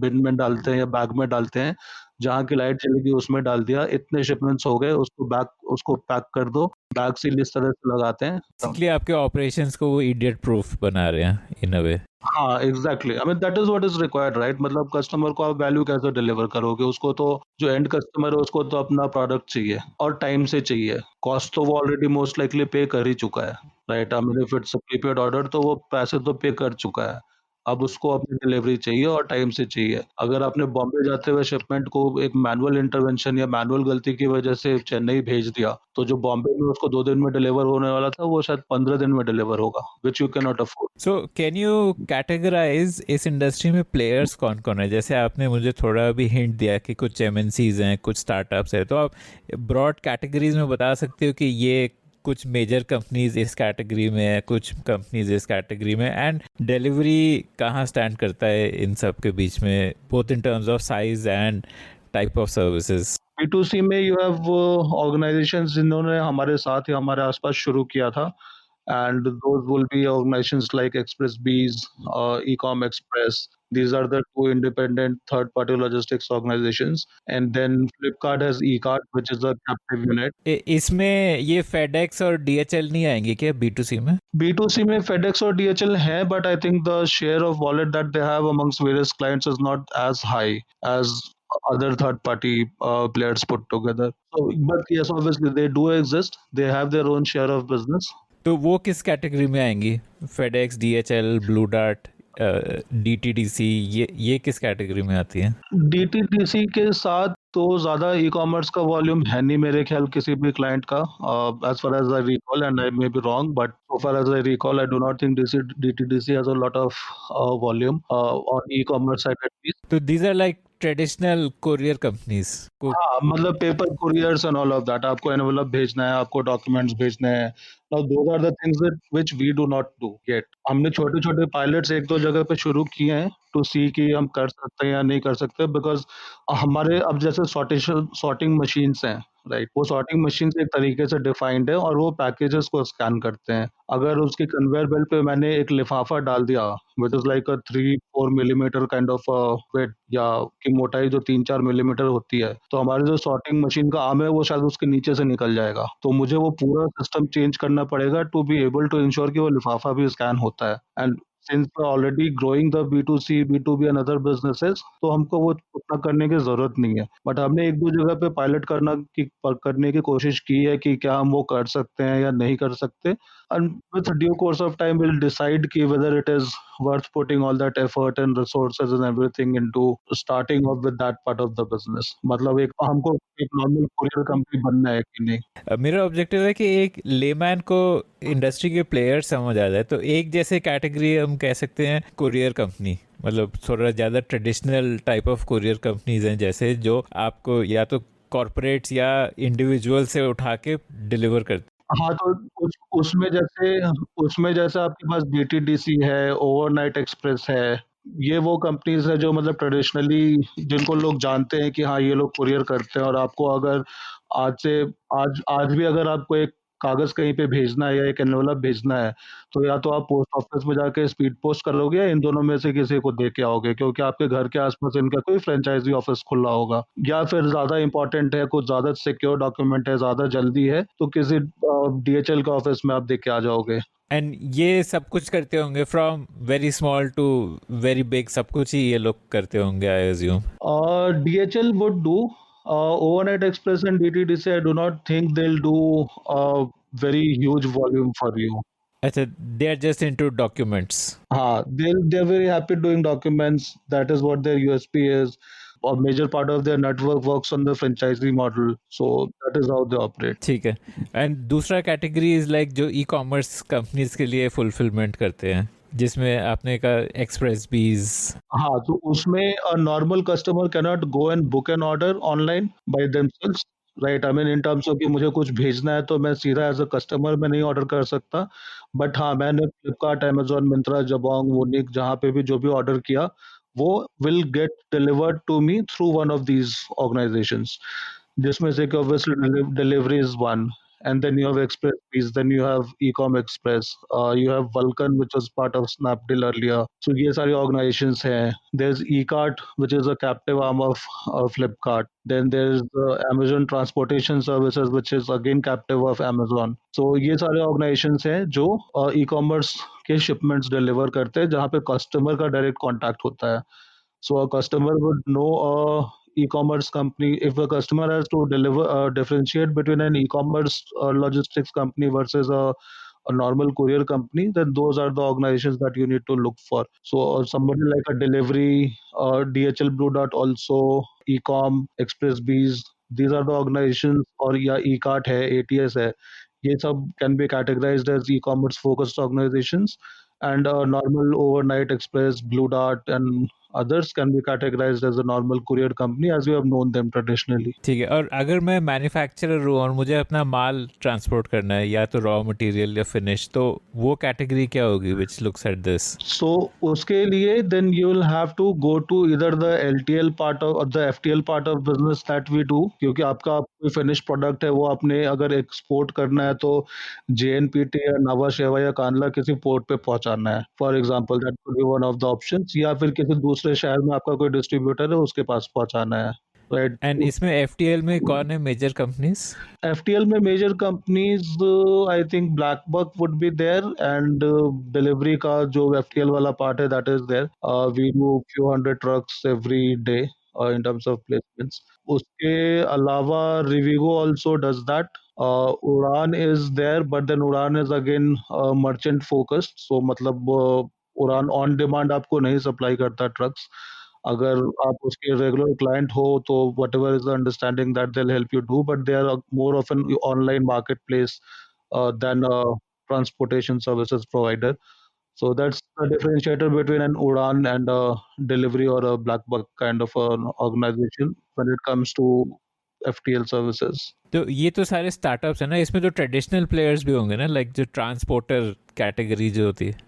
बिन में डालते हैं या बैग में डालते हैं, जहाँ की लाइट चलेगी उसमें डाल दिया, इतने शिपमेंट्स हो गए, उसको पैक कर दो, बैग सील इस तरह से लगाते हैं। बेसिकली आपके ऑपरेशंस को वो इडियट प्रूफ बना रहे हैं इन अ वे। हाँ, exactly, I mean that is what is required, right? मतलब कस्टमर को आप वैल्यू कैसे डिलीवर करोगे? उसको तो जो एंड कस्टमर है उसको तो अपना प्रोडक्ट चाहिए और टाइम से चाहिए। कॉस्ट तो वो ऑलरेडी मोस्ट लाइकली पे कर ही चुका है, right? I mean if it's a prepaid order तो वो पैसे तो पे कर चुका है। अब उसको अपनी डिलीवरी चाहिए और टाइम से चाहिए। अगर आपने बॉम्बे जाते हुए शिपमेंट को एक मैनुअल इंटरवेंशन या मैनुअल गलती की वजह से चेन्नई भेज दिया, तो जो बॉम्बे में उसको 2 दिन में डिलीवर होने वाला था, वो शायद 15 दिन में डिलीवर होगा, which you can not afford. So can you categorise इस इंडस्ट्री में प्लेयर्स कौन कौन है? जैसे आपने मुझे थोड़ा भी हिंट दिया कि कुछ एमएनसीज हैं, कुछ स्टार्टअप्स हैं, तो आप ब्रॉड कैटेगरीज में बता सकते हो कि ये कुछ मेजर कंपनीज इस कैटेगरी में है, कुछ कंपनीज इस कैटेगरी में, एंड डिलीवरी कहाँ स्टैंड करता है इन सब के बीच में, both in terms of size and type of services? B2C में यू हैव ऑर्गेनाइजेशंस जिन्होंने हमारे साथ या हमारे आसपास शुरू किया था, and those will be organisations like Xpressbees, ecom express. These are the two independent third party logistics organizations, and then Flipkart has eCart, which is a captive unit. इसमें ये फेडेक्स और डीएचएल नहीं आएंगे क्या B2C में? B2C में FedEx और DHL है, but I think the share of wallet that they have amongst various clients is not as high as other third party players put together. So, but yes, obviously they do exist. They have their own share of business. तो वो किस category में आएंगी? FedEx, DHL, blue dart, DTDC, ये किस category में आती है? DTDC के साथ तो ज़्यादा ई-कॉमर्स का वॉल्यूम है नहीं मेरे ख्याल किसी भी क्लाइंट का, as far as I recall, and I may be wrong, but so far as I recall, I do not think DTDC has a lot of volume on e-commerce side at least. तो these are like traditional courier companies को। हाँ, मतलब paper couriers and all of that, आपको envelope भेजना है, आपको documents भेजने हैं। Now those are the things that which we do not do yet. हमने छोटे-छोटे पायलट्स 1-2 जगह पे शुरू किए हैं टू सी कि हम कर सकते हैं या नहीं कर सकते, बिकॉज़ हमारे अब जैसे सॉर्टिंग मशीन्स हैं, राइट? वो सॉर्टिंग मशीन्स एक तरीके से डिफाइंड है और वो पैकेजेस को स्कैन करते हैं। अगर उसकी कन्वेयर बेल्ट पे मैंने एक लिफाफा डाल दिया which is like a 3-4 millimetre kind of width, या की मोटाई जो 3-4 मिलीमीटर होती है, तो हमारी जो सॉर्टिंग मशीन का आर्म है वो शायद उसके नीचे से निकल जाएगा। तो मुझे वो पूरा सिस्टम चेंज करना पड़ेगा to be able to ensure कि वो लिफाफा भी स्कैन होता है। And since we are already growing the B2C, B2B and other businesses, तो हमको वो उतना करने की ज़रूरत नहीं है। बट हमने 1-2 जगह पे पायलट करने की कोशिश की है कि क्या हम वो कर सकते हैं या नहीं कर सकते। And with due course of time, we'll decide ki whether it is worth putting all that effort and resources and everything into starting off with that part of the business. मतलब एक हमको एक नॉर्मल कुरियर कंपनी बनना है कि नहीं। मेरा objective है कि एक लेमैन को इंडस्ट्री के प्लेयर समझ आ जाए, तो एक जैसे कैटेगरी हम कह सकते हैं कुरियर कंपनी, मतलब थोड़ा ज़्यादा traditional type of courier companies हैं, जैसे जो आपको या तो कॉरपोरेट्स या इंडिविजुअल से उठा के डिलीवर करते। हाँ, तो उसमें जैसे आपके पास DTDC है, ओवरनाइट एक्सप्रेस है, ये वो कंपनीज़ हैं जो मतलब ट्रेडिशनली जिनको लोग जानते हैं कि हाँ, ये लोग कुरियर करते हैं, और आपको अगर आज भी अगर आपको एक कागज़ कहीं पे भेजना है या एक एनवेलप भेजना है, तो या तो आप पोस्ट ऑफिस में जाके स्पीड पोस्ट करोगे या इन दोनों में से किसी को दे के आओगे, क्योंकि आपके घर के आस-पास इनका कोई फ्रेंचाइज़ी ऑफिस खुला होगा। या फिर ज़्यादा इम्पोर्टेंट है, कुछ ज़्यादा सिक्योर डॉक्यूमेंट है, ज़्यादा जल्दी है, तो किसी DHL के ऑफिस में आप दे के आ जाओगे। एंड ये सब कुछ करते होंगे from very small to very big, सब कुछ ही ये लोग करते होंगे, I assume. DHL would do. Overnight Express and DTDC, I do not think they'll do a very huge volume for you. अच्छा, they are just into documents. हाँ, they're very happy doing documents. That is what their USP is. A major part of their network works on the franchisee model, so that is how they operate. ठीक है। And दूसरा category is like जो e commerce companies के लिए fulfilment करते हैं, जिसमें आपने कहा एक्सप्रेस बीज। हाँ, तो उसमें a normal customer cannot go and book an order online by themselves, right? I mean in terms of कि मुझे कुछ भेजना है तो मैं सीधा एज़ अ कस्टमर मैं नहीं ऑर्डर कर सकता। बट हाँ, मैंने फ्लिपकार्ट, अमेज़न, मिंत्रा, जबोंग, वूनिक जहाँ पे भी जो भी ऑर्डर किया, वो will get delivered to me through one of these organisations, जिसमें से कि obviously delivery is one, and then you have Expressbees, then you have Ecom Express, you have Vulcan, which was part of Snapdeal earlier. So ये सारी organizations हैं. There's eCart, which is a captive arm of Flipkart. Then there's the Amazon Transportation Services, which is again captive of Amazon. So ये सारे organizations हैं जो e-commerce के shipments deliver करते हैं जहाँ पे customer का direct contact होता है. So a customer would know a e-commerce company. If a customer has to deliver differentiate between an e-commerce logistics company versus a normal courier company, then those are the organizations that you need to look for. So somebody like a delivery, DHL Blue Dot, also Ecom, Expressbees. These are the organizations, or या eCart है, ATS है. ये सब can be categorized as e-commerce focused organizations, and normal overnight express, Blue Dart, and others can be categorized as a normal courier company as we have known them traditionally. ठीक है. और अगर मैं manufacturer हूँ और मुझे अपना माल ट्रांसपोर्ट करना है, या तो रॉ मटेरियल या फिनिश, तो वो कैटेगरी क्या होगी which looks at this? So उसके लिए then you will have to go to either the LTL part of or the FTL part of business that we do, क्योंकि आपका कोई फिनिश प्रोडक्ट है वो आपने अगर एक्सपोर्ट करना है तो JNPT या नवा शेवा या कांडला किसी पोर्ट पे पहुंचाना है, for example that could be one of the options, या फिर किसी दूसरे शहर में आपका कोई डिस्ट्रीब्यूटर है उसके पास पहुंचाना है, राइट. एंड इसमें FTL में कौन है मेजर कंपनीज? FTL में major companies I think BlackBuck would be there, and delivery का जो FTL वाला पार्ट है that is there. We do few hundred trucks every day in terms of placements. उसके अलावा Rivigo also does that. Udan is there, but then Udan is again merchant focused. So मतलब Udan on demand आपको नहीं supply करता trucks. अगर आप उसके regular client हो तो whatever is the understanding that they'll help you do, but they are more of an online marketplace than a transportation services provider. So that's the differentiator between an Udan and a delivery or a black buck kind of an organization when it comes to FTL services. तो ये तो सारे startups है ना, इसमें तो traditional players भी होंगे ना, लाइक जो ट्रांसपोर्टर कैटेगरी जो होती है.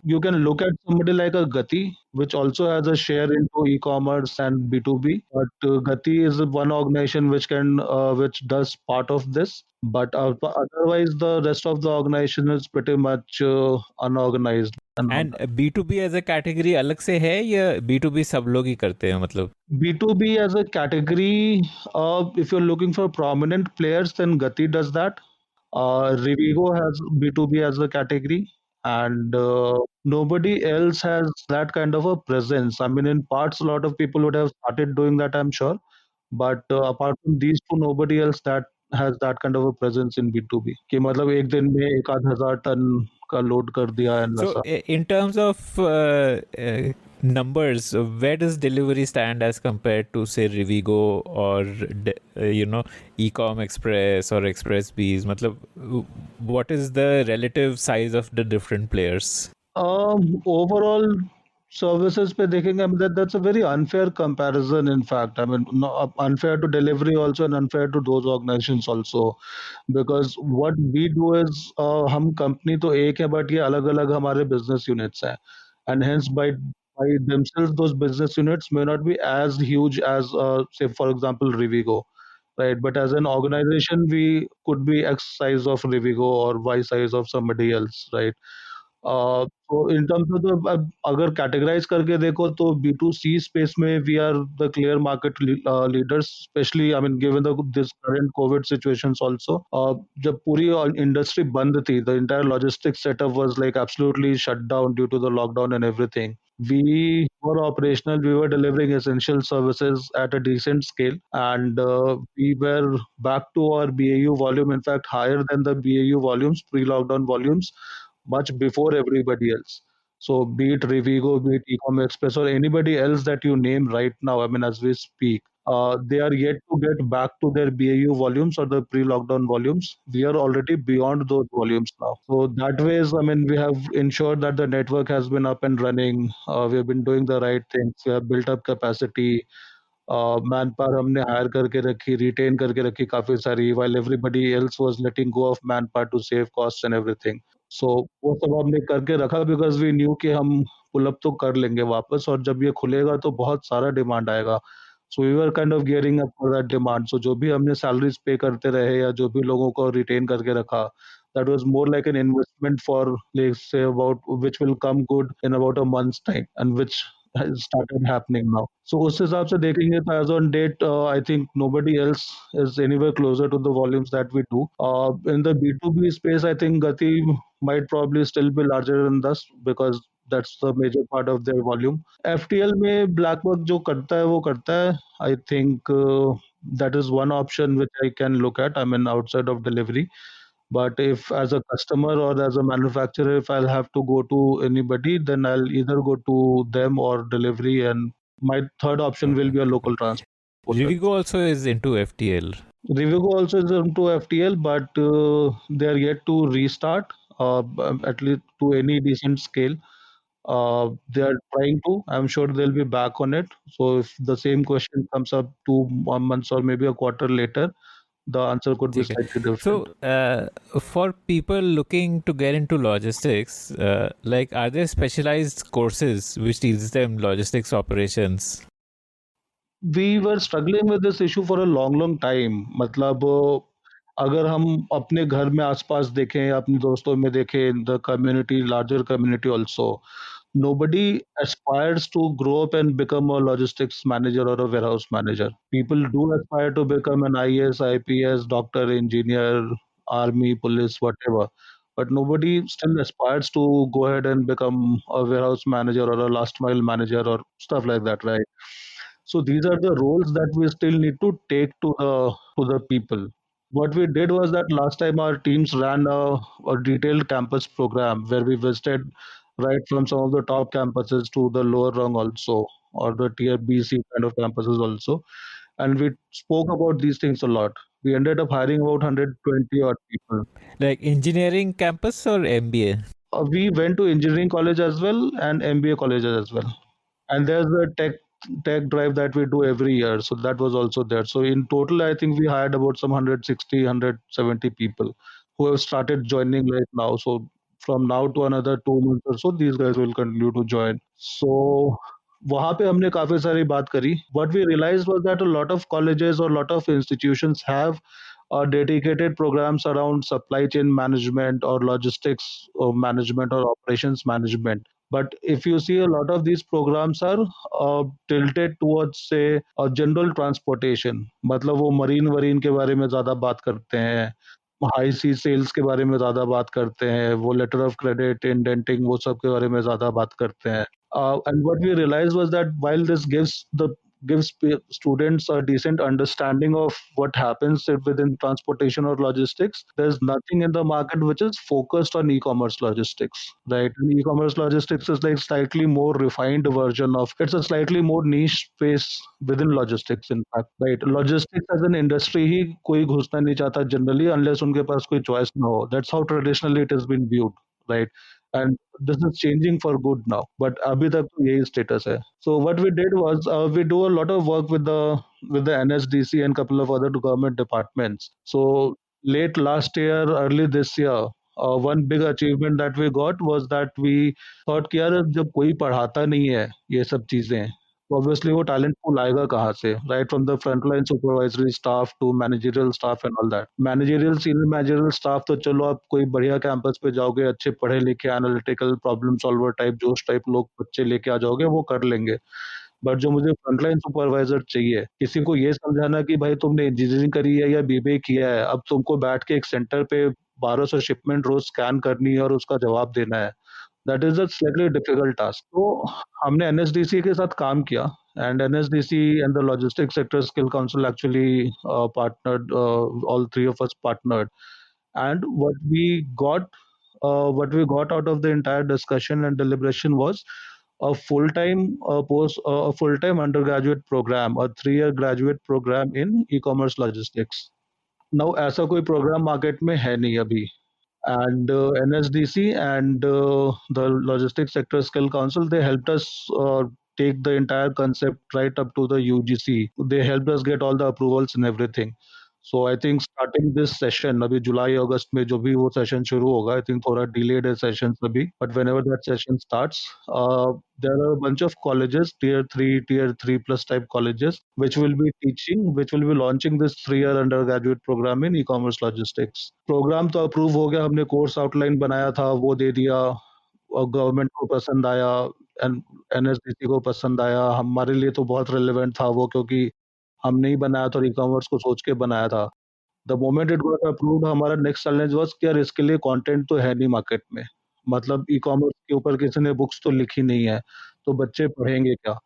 You can look at somebody like a Gati, which also has a share into e-commerce and B2B. But Gati is one organization which does part of this. But otherwise, the rest of the organization is pretty much unorganized. And B2B as a category अलग से है या B2B सब लोग ही करते हैं? मतलब B2B as a category, if you're looking for prominent players, then Gati does that. Rivigo has B2B as a category, and nobody else has that kind of a presence. I mean, in parts, a lot of people would have started doing that, I'm sure. But apart from these two, nobody else that has that kind of a presence in B2B. कि मतलब एक दिन में 1,000 ton का load कर दिया and so वैसा. in terms of numbers, where does delivery stand as compared to say Rivigo or Ecom Express or Expressbees? मतलब what is the relative size of the different players? Overall services पे देखेंगे, I mean, that's a very unfair comparison. In fact, I mean, unfair to delivery also and unfair to those organizations also, because what we do is हम company तो एक है, but ये अलग अलग हमारे business units हैं, and hence by themselves those business units may not be as huge as say for example Rivigo, right? But as an organization we could be X size of Rivigo or Y size of somebody else, right? So in terms of the अगर categorize करके देखो तो B2C space में we are the clear market leaders, especially I mean given this current COVID situations also. जब पूरी industry बंद थी, the entire logistics setup was like absolutely shut down due to the lockdown and everything. We were operational, we were delivering essential services at a decent scale, and we were back to our BAU volume, in fact higher than the BAU volumes, pre-lockdown volumes, much before everybody else. So be it Rivigo, be it Ecom Express, or anybody else that you name right now, I mean, as we speak, they are yet to get back to their BAU volumes or the pre-lockdown volumes. We are already beyond those volumes now. So that ways, I mean, we have ensured that the network has been up and running. We have been doing the right things. We have built up capacity. Man power हमने higher करके रखी, retain करके रखी काफी सारी, while everybody else was letting go of manpower to save costs and everything. So वो सब हमने करके रखा because we knew कि हम पुल अप तो कर लेंगे वापस, और जब ये खुलेगा तो बहुत सारा डिमांड आएगा. So we were kind of gearing up for that demand. So जो भी हमने salaries pay करते रहे या जो भी लोगों को retain करके रखा, that was more like an investment for, let's say, about which will come good in about a month's time, and which has started happening now. So उस हिसाब से देखेंगे तो as on date, I think nobody else is anywhere closer to the volumes that we do. In the B2B space, I think Gati might probably still be larger than us because that's the major part of their volume. FTL में black work जो करता है वो करता है. I think that is one option which I can look at. I mean, outside of delivery. But if as a customer or as a manufacturer, if I'll have to go to anybody, then I'll either go to them or delivery, and my third option will be a local transporter. Rivigo also is into FTL. Rivigo also is into FTL, but they are yet to restart, at least to any decent scale. They are trying to. I'm sure they'll be back on it. So if the same question comes up 2 months or maybe a quarter later, the answer could be ठीक है. slightly different. So, for people looking to get into logistics, like, are there specialized courses which teach them logistics operations? We were struggling with this issue for a long time. मतलब अगर हम अपने घर में आसपास देखें या अपने दोस्तों में देखें, the community, larger community also, nobody aspires to grow up and become a logistics manager or a warehouse manager. People do aspire to become an IAS, IPS, doctor, engineer, army, police, whatever. But nobody still aspires to go ahead and become a warehouse manager or a last mile manager or stuff like that, right? So these are the roles that we still need to take to the people. What we did was that last time our teams ran a detailed campus program where we visited right from some of the top campuses to the lower rung also, or the tier BC kind of campuses also, and we spoke about these things a lot. We ended up hiring about 120 odd people. Like engineering campus or MBA? We went to engineering college as well and MBA colleges as well. And there's the tech drive that we do every year, so that was also there. So in total, I think we hired about some 160 170 people who have started joining right now. So from now to another 2 months or so, these guys will continue to join. So वहाँ पे हमने काफी सारी बात करी. What we realized was that a lot of colleges or lot of institutions have dedicated programs around supply chain management or logistics or management or operations management. But if you see, a lot of these programs are tilted towards, say, general transportation. मतलब वो marine वरीन के बारे में ज़्यादा बात करते हैं, high सी sales के बारे में ज़्यादा बात करते हैं, वो लेटर ऑफ क्रेडिट, इंडेंटिंग, वो सब के बारे में ज़्यादा बात करते हैं. And what we realized was that while this gives students a decent understanding of what happens within transportation or logistics, there's nothing in the market which is focused on e-commerce logistics, right? And e-commerce logistics is like slightly more refined version of, it's a slightly more niche space within logistics, in fact, right? Logistics as an industry ही कोई घुसना नहीं चाहता generally unless उनके पास कोई choice ना हो. That's how traditionally it has been viewed, right? And this is changing for good now, but अभी तक तो यही status है. So what we did was, we do a lot of work with the NSDC and couple of other government departments. So late last year, early this year, one big achievement that we got was that we thought कि यार जब कोई पढ़ाता नहीं है ये सब चीजें, तो obviously वो talent pool आएगा कहाँ से, right? From the frontline supervisory staff to managerial staff and all that. Managerial, senior managerial staff तो चलो आप कोई बढ़िया कैंपस पे जाओगे, अच्छे पढ़े लिखे एनालिटिकल प्रॉब्लम सॉल्वर टाइप जोश टाइप लोग बच्चे लेके आ जाओगे, वो कर लेंगे. बट जो मुझे फ्रंटलाइन सुपरवाइजर चाहिए, किसी को ये समझाना कि भाई तुमने इंजीनियरिंग करी है या बीबीए किया है, अब तुमको बैठ के एक सेंटर पे 1200 शिपमेंट रोज स्कैन करनी है और उसका जवाब देना है. That is a slightly difficult task. तो हमने एनएसडीसी के साथ काम किया, and NSDC and the Logistics Sector Skill Council actually partnered, all three of us partnered. And what we got out of the entire discussion and deliberation was a full-time undergraduate program, a 3-year graduate program in e-commerce logistics. Now ऐसा कोई program market में है नहीं अभी. And NSDC and the Logistics Sector Skill Council, they helped us take the entire concept right up to the UGC. They helped us get all the approvals and everything. So I think starting this session अभी जुलाई अगस्त में जो भी वो session शुरू होगा, I think थोड़ा delayed है session अभी, but whenever that session starts there are bunch of colleges tier 3 plus type colleges which will be launching this 3-year undergraduate program in e-commerce logistics. Program तो approve हो गया, हमने course outline बनाया था, वो दे दिया और गवर्नमेंट को पसंद आया, एनएसडीसी को पसंद आया। हमारे लिए तो बहुत रिलेवेंट था वो, क्योंकि हमने ही बनाया था और ई-कॉमर्स को सोच के बनाया था। The moment it got approved, हमारा नेक्स्ट चैलेंज वाज़ कि यार इसके लिए कंटेंट तो है नहीं मार्केट में। मतलब ई-कॉमर्स के ऊपर किसी ने बुक्स तो लिखी नहीं है, तो बच्चे पढ़ेंगे क्या?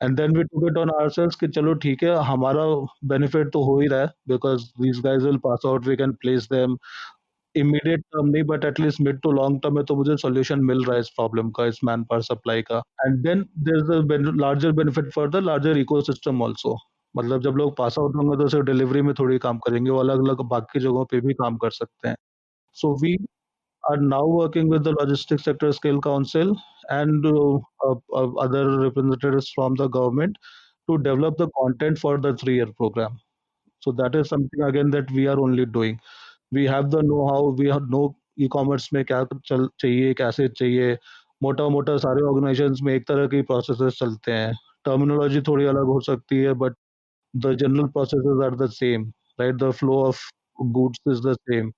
And then we took it on ourselves कि चलो ठीक है, हमारा बेनिफिट तो हो ही रहा है because these guys will pass out, we can place them. Immediate term नहीं but at least mid to long term में तो मुझे सॉल्यूशन मिल रहा है इस प्रॉब्लम का, इस मैन पावर सप्लाई का। And then there is a larger benefit for the larger ecosystem also. मतलब जब लोग पास आउट होंगे तो सिर्फ डिलीवरी में थोड़ी काम करेंगे, वो अलग अलग बाकी जगहों पे भी काम कर सकते हैं। सो वी are now working with the Logistics Sector Skill Council and other representatives from the government to develop the content for the 3-year program. So that is something again that we are only doing. We have the know-how, we have know e-commerce में क्या चाहिए, कैसे चाहिए। मोटा-मोटा सारे organisations में एक तरह के प्रोसेसेस चलते हैं। टर्मिनोलॉजी थोड़ी अलग हो सकती है but the general processes are the same, right? The flow of goods is the same.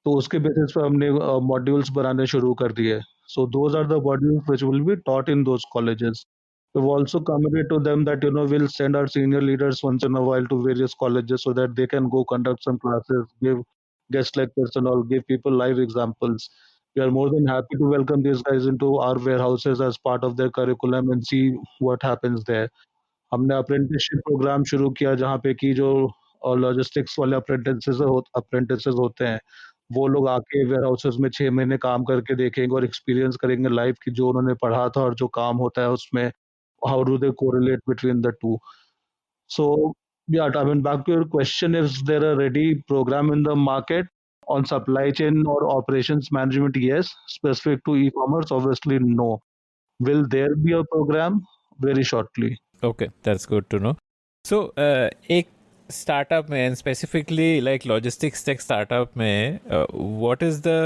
तो उसके बेसिस पे हमने मॉड्यूल्स बनाने शुरू कर दिए। So those are the modules which will be taught in those colleges. We've also committed to them that we'll send our senior leaders once in a while to various colleges so that they can go conduct some classes, give guest lectures and all, give people live examples. We are more than happy to welcome these guys into our warehouses as part of their curriculum and see what happens there. हमने apprenticeship programme शुरू किया जहाँ पे कि जो logistics वाले apprentices होते हैं, वो लोग आके वेयरहाउसेस में 6 महीने काम करके देखेंगे और एक्सपीरियंस करेंगे लाइव कि जो उन्होंने पढ़ा था और जो काम होता है उसमें how do they correlate between the two. So yeah, I mean, back to your question, is there a ready program in the market on supply chain or operations management? Yes. Specific to e-commerce, obviously no. Will there be a program? Very shortly. Okay, that's good to know. So एक startup में and specifically like logistics tech startup में what is the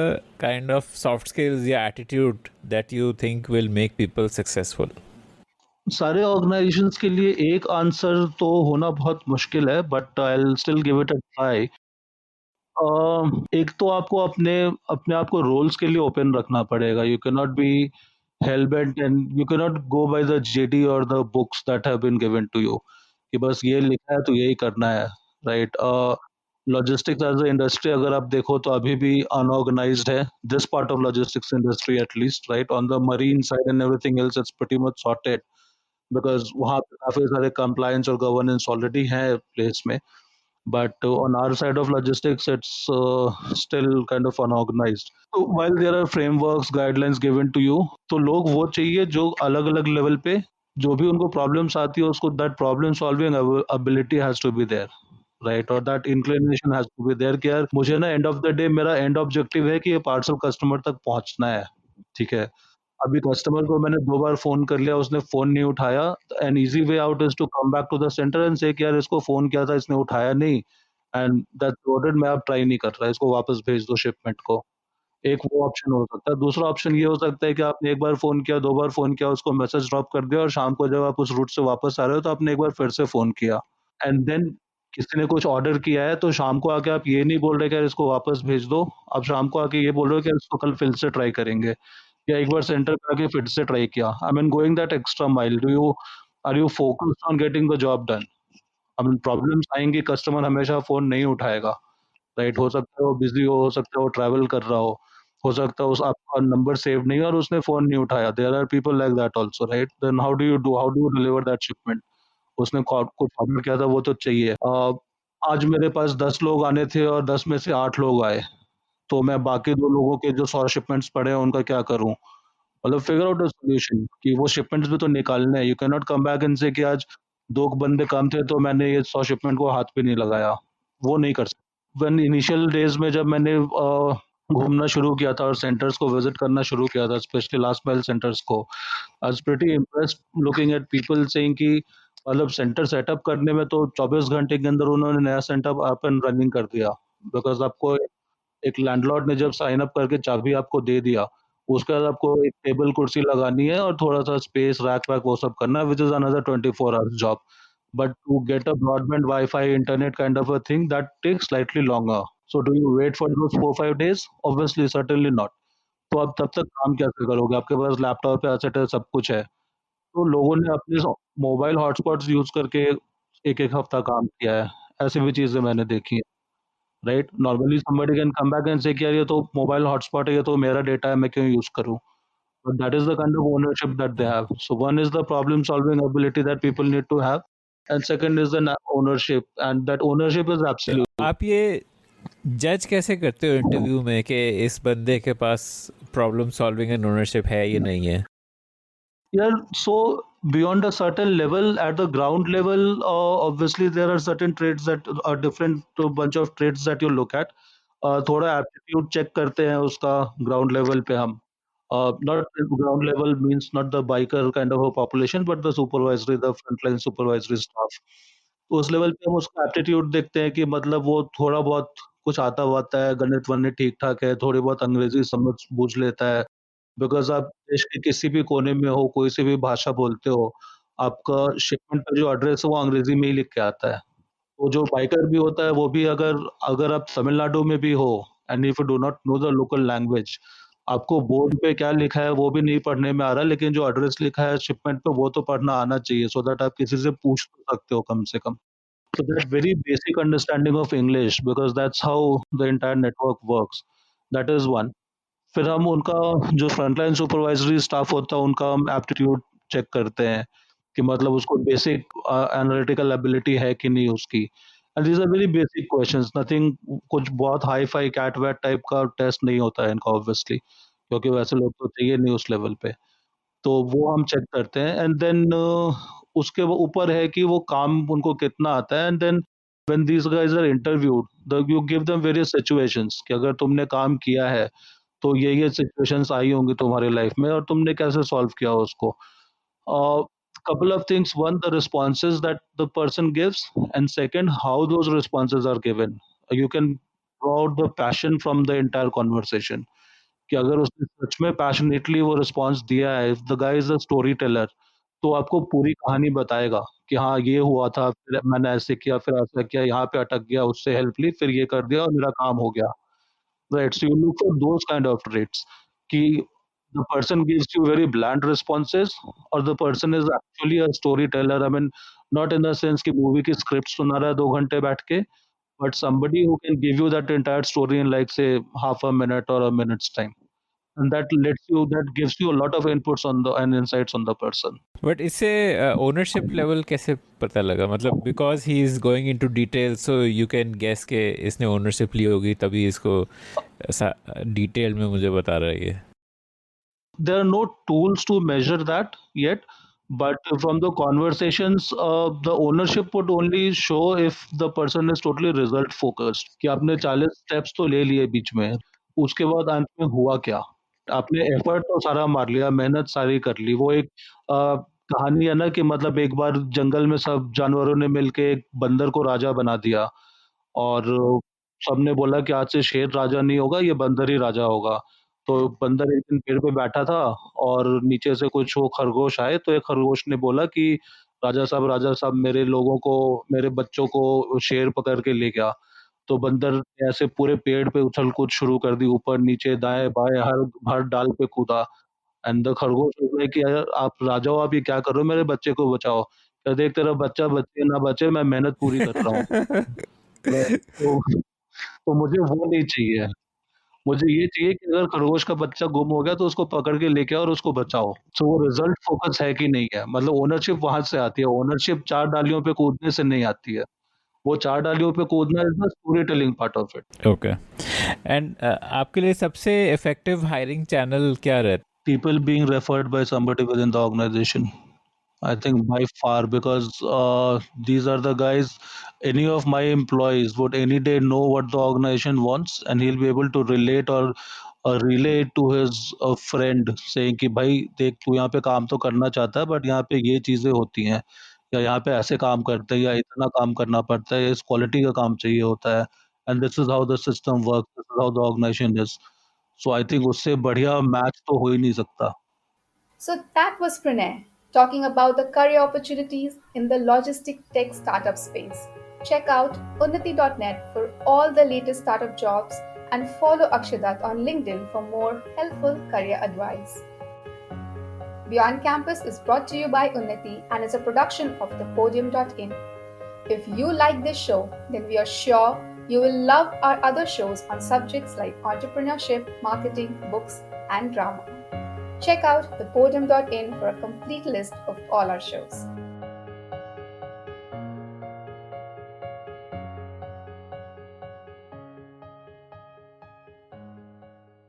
kind of soft skills या attitude that you think will make people successful? सारे organisations के लिए एक answer तो होना बहुत मुश्किल है but I will still give it a try. एक तो आपको अपने अपने आप को रोल्स के लिए ओपन रखना पड़ेगा। You can not be hell bent and you can not go by the JD और the books that have been given to you कि बस ये लिखा है तो यही करना है, right? Logistics as a industry अगर आप देखो तो अभी भी अनऑर्गेनाइज्ड है, this part of logistics industry at least, right? On the marine side and everything else it's pretty much sorted because वहाँ पे काफी सारे कंप्लायंस और गवर्नेंस ऑलरेडी है प्लेस में। But on our side of logistics, it's still kind of unorganized. So while there are frameworks, guidelines given to you, तो लोग वो चाहिए जो अलग अलग लेवल पे जो भी उनको प्रॉब्लम्स आती है उसको that problem solving ability has to be there, right? और that inclination has to be there कि यार मुझे ना एंड ऑफ द डे मेरा एंड ऑब्जेक्टिव है कि ये पार्सल कस्टमर तक पहुंचना है, ठीक है? अभी कस्टमर को मैंने 2 बार फ़ोन कर लिया, उसने फ़ोन नहीं उठाया, an easy way out is to come back to the centre and say कि यार इसको फ़ोन किया था, इसने उठाया नहीं एंड दैट्स नॉट, मैं अब ट्राई नहीं कर रहा, इसको वापस भेज दो शिपमेंट को। एक वो ऑप्शन हो सकता है। दूसरा ऑप्शन ये हो सकता है कि आपने 1 बार फ़ोन किया, 2 बार फ़ोन किया, उसको मैसेज ड्रॉप कर दिया और शाम को जब आप उस रूट से वापस आ रहे हो तो आपने एक बार फिर से फ़ोन किया एंड देन किसी ने कुछ ऑर्डर किया है तो शाम को आके आप ये नहीं बोल रहे कि यार इसको वापस भेज दो, आप शाम को आके ये बोल रहे हो कि यार इसको कल फिर से ट्राई करेंगे। या एक बार सेंटर पे आके फिर से ट्राई किया। I mean going that extra mile, are you focused on getting the job done? I mean problems आएँगी, कस्टमर हमेशा फ़ोन नहीं उठाएगा, राइट? हो सकता है वो बिज़ी हो सकता है वो ट्रैवल कर रहा हो सकता है उस आपका नंबर सेव नहीं है और उसने फ़ोन नहीं उठाया। There are people like that also, right? Then how do you deliver that shipment? उसने कुछ ऑर्डर किया था वो तो चाहिए। आज मेरे पास 10 लोग आने थे और 10 में से 8 लोग आए, तो मैं बाकी 2 लोगों के जो 100 शिपमेंट्स पड़े हैं उनका क्या करूँ? मतलब फिगर आउट अ सॉल्यूशन कि वो शिपमेंट्स भी तो निकालने हैं। You can not come back and say कि आज 2 बंदे कम थे तो मैंने ये 100 शिपमेंट को हाथ भी नहीं लगाया। वो नहीं कर सकते। व्हेन इनिशियल डेज़ में जब मैंने घूमना शुरू किया था और सेंटर्स को विज़िट करना शुरू किया था, स्पेशली लास्ट माइल सेंटर्स को, I was pretty impressed looking at people saying कि मतलब सेंटर सेटअप करने में तो 24 घंटे के अंदर उन्होंने नया सेटअप अप एंड रनिंग कर दिया, बिकॉज़ आपको एक लैंडलॉर्ड ने जब साइन अप करके चाबी आपको दे दिया, उसके बाद आपको एक टेबल कुर्सी लगानी है और थोड़ा-सा स्पेस, रैक-वैक वो सब करना है, which is another 24 hours job. But to get a broadband, Wi-Fi, internet kind of a thing, that takes slightly longer. So do you wait for those 4-5 days? Obviously, certainly not. तो आप तब तक काम कैसे करोगे? आपके पास लैपटॉप है, asset है, सब कुछ है। तो लोगों ने अपने मोबाइल हॉटस्पॉट्स यूज़ करके 1-1 हफ्ता काम किया है। ऐसी भी चीज़ें मैंने देखी हैं, right? Normally somebody can come back and say कि यार ये तो मोबाइल हॉटस्पॉट है, ये तो मेरा डेटा है, मैं क्यों यूज़ करूँ? But that is the kind of ownership that they have. So one is the problem solving ability that people need to have, and second is the ownership, and that ownership is absolute. आप ये जज कैसे करते हो interview में कि इस बंदे के पास प्रॉब्लम सॉल्विंग एंड ओनरशिप है या नहीं है? Yeah, so beyond a certain level, at the ground level, obviously there are certain traits that are different to a bunch of traits that you look at. थोड़ा aptitude check करते हैं उसका ground level पे हम. Not ground level means not the biker kind of a population, but the supervisory, the frontline supervisory staff. तो उस level पे हम उसका एप्टीट्यूड देखते हैं कि मतलब वो थोड़ा बहुत कुछ आता-वाता है, गणित-वणित ठीक-ठाक है, थोड़ी बहुत अंग्रेज़ी समझ-बूझ लेता है। बिकॉज़ आप देश के किसी भी कोने में हो, कोई सी भी भाषा बोलते हो, आपका शिपमेंट का जो एड्रेस है वो अंग्रेज़ी में ही लिख के आता है। तो जो बाइकर भी होता है वो भी अगर अगर आप तमिलनाडु में भी हो and if you do not know the local language, आपको बोर्ड पे क्या लिखा है वो भी नहीं पढ़ने में आ रहा, लेकिन जो एड्रेस लिखा है शिपमेंट पे वो तो पढ़ना आना चाहिए सो दैट आप किसी से पूछ तो सकते हो कम से कम। So that very basic understanding of English, because that's how the entire network works. That is one. फिर हम उनका जो फ्रंटलाइन सुपरवाइजरी स्टाफ होता है उनका हम एप्टीट्यूड चेक करते हैं कि मतलब उसको बेसिक एनालिटिकल एबिलिटी है कि नहीं उसकी। And these are very basic questions, nothing कुछ बहुत हाई फाई कैट वैट टाइप का टेस्ट नहीं होता है इनका ऑब्वियसली, क्योंकि वैसे लोग तो चाहिए नहीं उस लेवल पे। तो वो हम चेक करते हैं एंड देन उसके वो ऊपर है कि वो काम उनको कितना आता है and then when these guys are interviewed the you give them various situations कि अगर तुमने काम किया है तो ये सिचुएशंस आई होंगी तुम्हारी लाइफ में और तुमने कैसे सॉल्व किया उसको। couple of things: one, the responses that the person gives, and second, how those responses are given. You can draw out the passion from the entire conversation कि अगर उसने सच में पैशनेटली वो रिस्पॉन्स दिया है, if the guy is a story teller, तो आपको पूरी कहानी बताएगा कि हाँ ये हुआ था, फिर मैंने ऐसे किया, फिर ऐसा किया, यहाँ पे अटक गया, उससे हेल्प ली, फिर ये कर दिया और मेरा काम हो गया। Right. So you look for those kind of traits. कि the person gives you very bland responses or the person is actually a storyteller. I mean, not in the sense कि movie की script सुना रहा है 2 घंटे बैठ के, but somebody who can give you that entire story in like say half a minute or a minute's time. And that gives you a lot of inputs on the and insights on the person. But इससे ownership level कैसे पता लगा? मतलब because he is going into detail so you can guess के इसने ownership ली होगी तभी इसको ऐसा डिटेल में मुझे बता रहा है ये। There are no tools to measure that yet, but from the conversations, the ownership would only show if the person is totally result focused कि आपने 40 steps तो ले लिए बीच में, उसके बाद अंत में हुआ क्या? आपने एफर्ट तो सारा मार लिया, मेहनत सारी कर ली, वो एक कहानी है ना कि मतलब एक बार जंगल में सब जानवरों ने मिलके एक बंदर को राजा बना दिया और सबने बोला कि आज से शेर राजा नहीं होगा, ये बंदर ही राजा होगा। तो बंदर एक दिन पेड़ पे बैठा था और नीचे से कुछ वो खरगोश आए, तो एक खरगोश ने बोला कि राजा साहब मेरे लोगों को, मेरे बच्चों को शेर पकड़ के ले गया। तो बंदर ने ऐसे पूरे पेड़ पे उछल-कूद शुरू कर दी, ऊपर-नीचे, दाएँ-बाएँ हर हर डाल पे कूदा। एंड द खरगोश वाज़ लाइक कि यार आप राजा हो, आप ये क्या कर रहे हो? मेरे बच्चे को बचाओ। कह देख तेरा बच्चा बचे ना बचे, मैं मेहनत पूरी कर रहा हूँ। तो तो मुझे वो नहीं चाहिए। मुझे ये चाहिए कि अगर खरगोश का बच्चा गुम हो गया तो उसको पकड़ के लेके आओ और उसको बचाओ। सो वो रिज़ल्ट फ़ोकस है कि नहीं है, मतलब ओनरशिप वहाँ से आती है। ओनरशिप 4 डालियों पे कूदने से नहीं आती है। वो 4 डालियों पे कूदना is the story telling part of it. Okay. And आपके लिए सबसे इफेक्टिव हायरिंग चैनल क्या रहता? People being referred by somebody within the organization. I think by far, because these are the guys, any of my employees would any day know what the organization wants and he'll be able to relate or relay it to his friend saying कि भाई देख तू यहाँ पे काम तो करना चाहता है बट यहाँ पे ये चीज़ें होती हैं या यहाँ पे ऐसे काम करते हैं या इतना काम करना पड़ता है, इस क्वालिटी का काम चाहिए होता है, and this is how the system work, this is how the organisation is. So I think उससे बढ़िया मैच तो हो ही नहीं सकता। So that was Pranay talking about the career opportunities in the logistic tech startup space. Check out unnati.net for all the latest startup jobs and follow Akshadat on LinkedIn for more helpful career advice. Beyond Campus is brought to you by Unnati and is a production of thepodium.in. If you like this show, then we are sure you will love our other shows on subjects like entrepreneurship, marketing, books, and drama. Check out thepodium.in for a complete list of all our shows.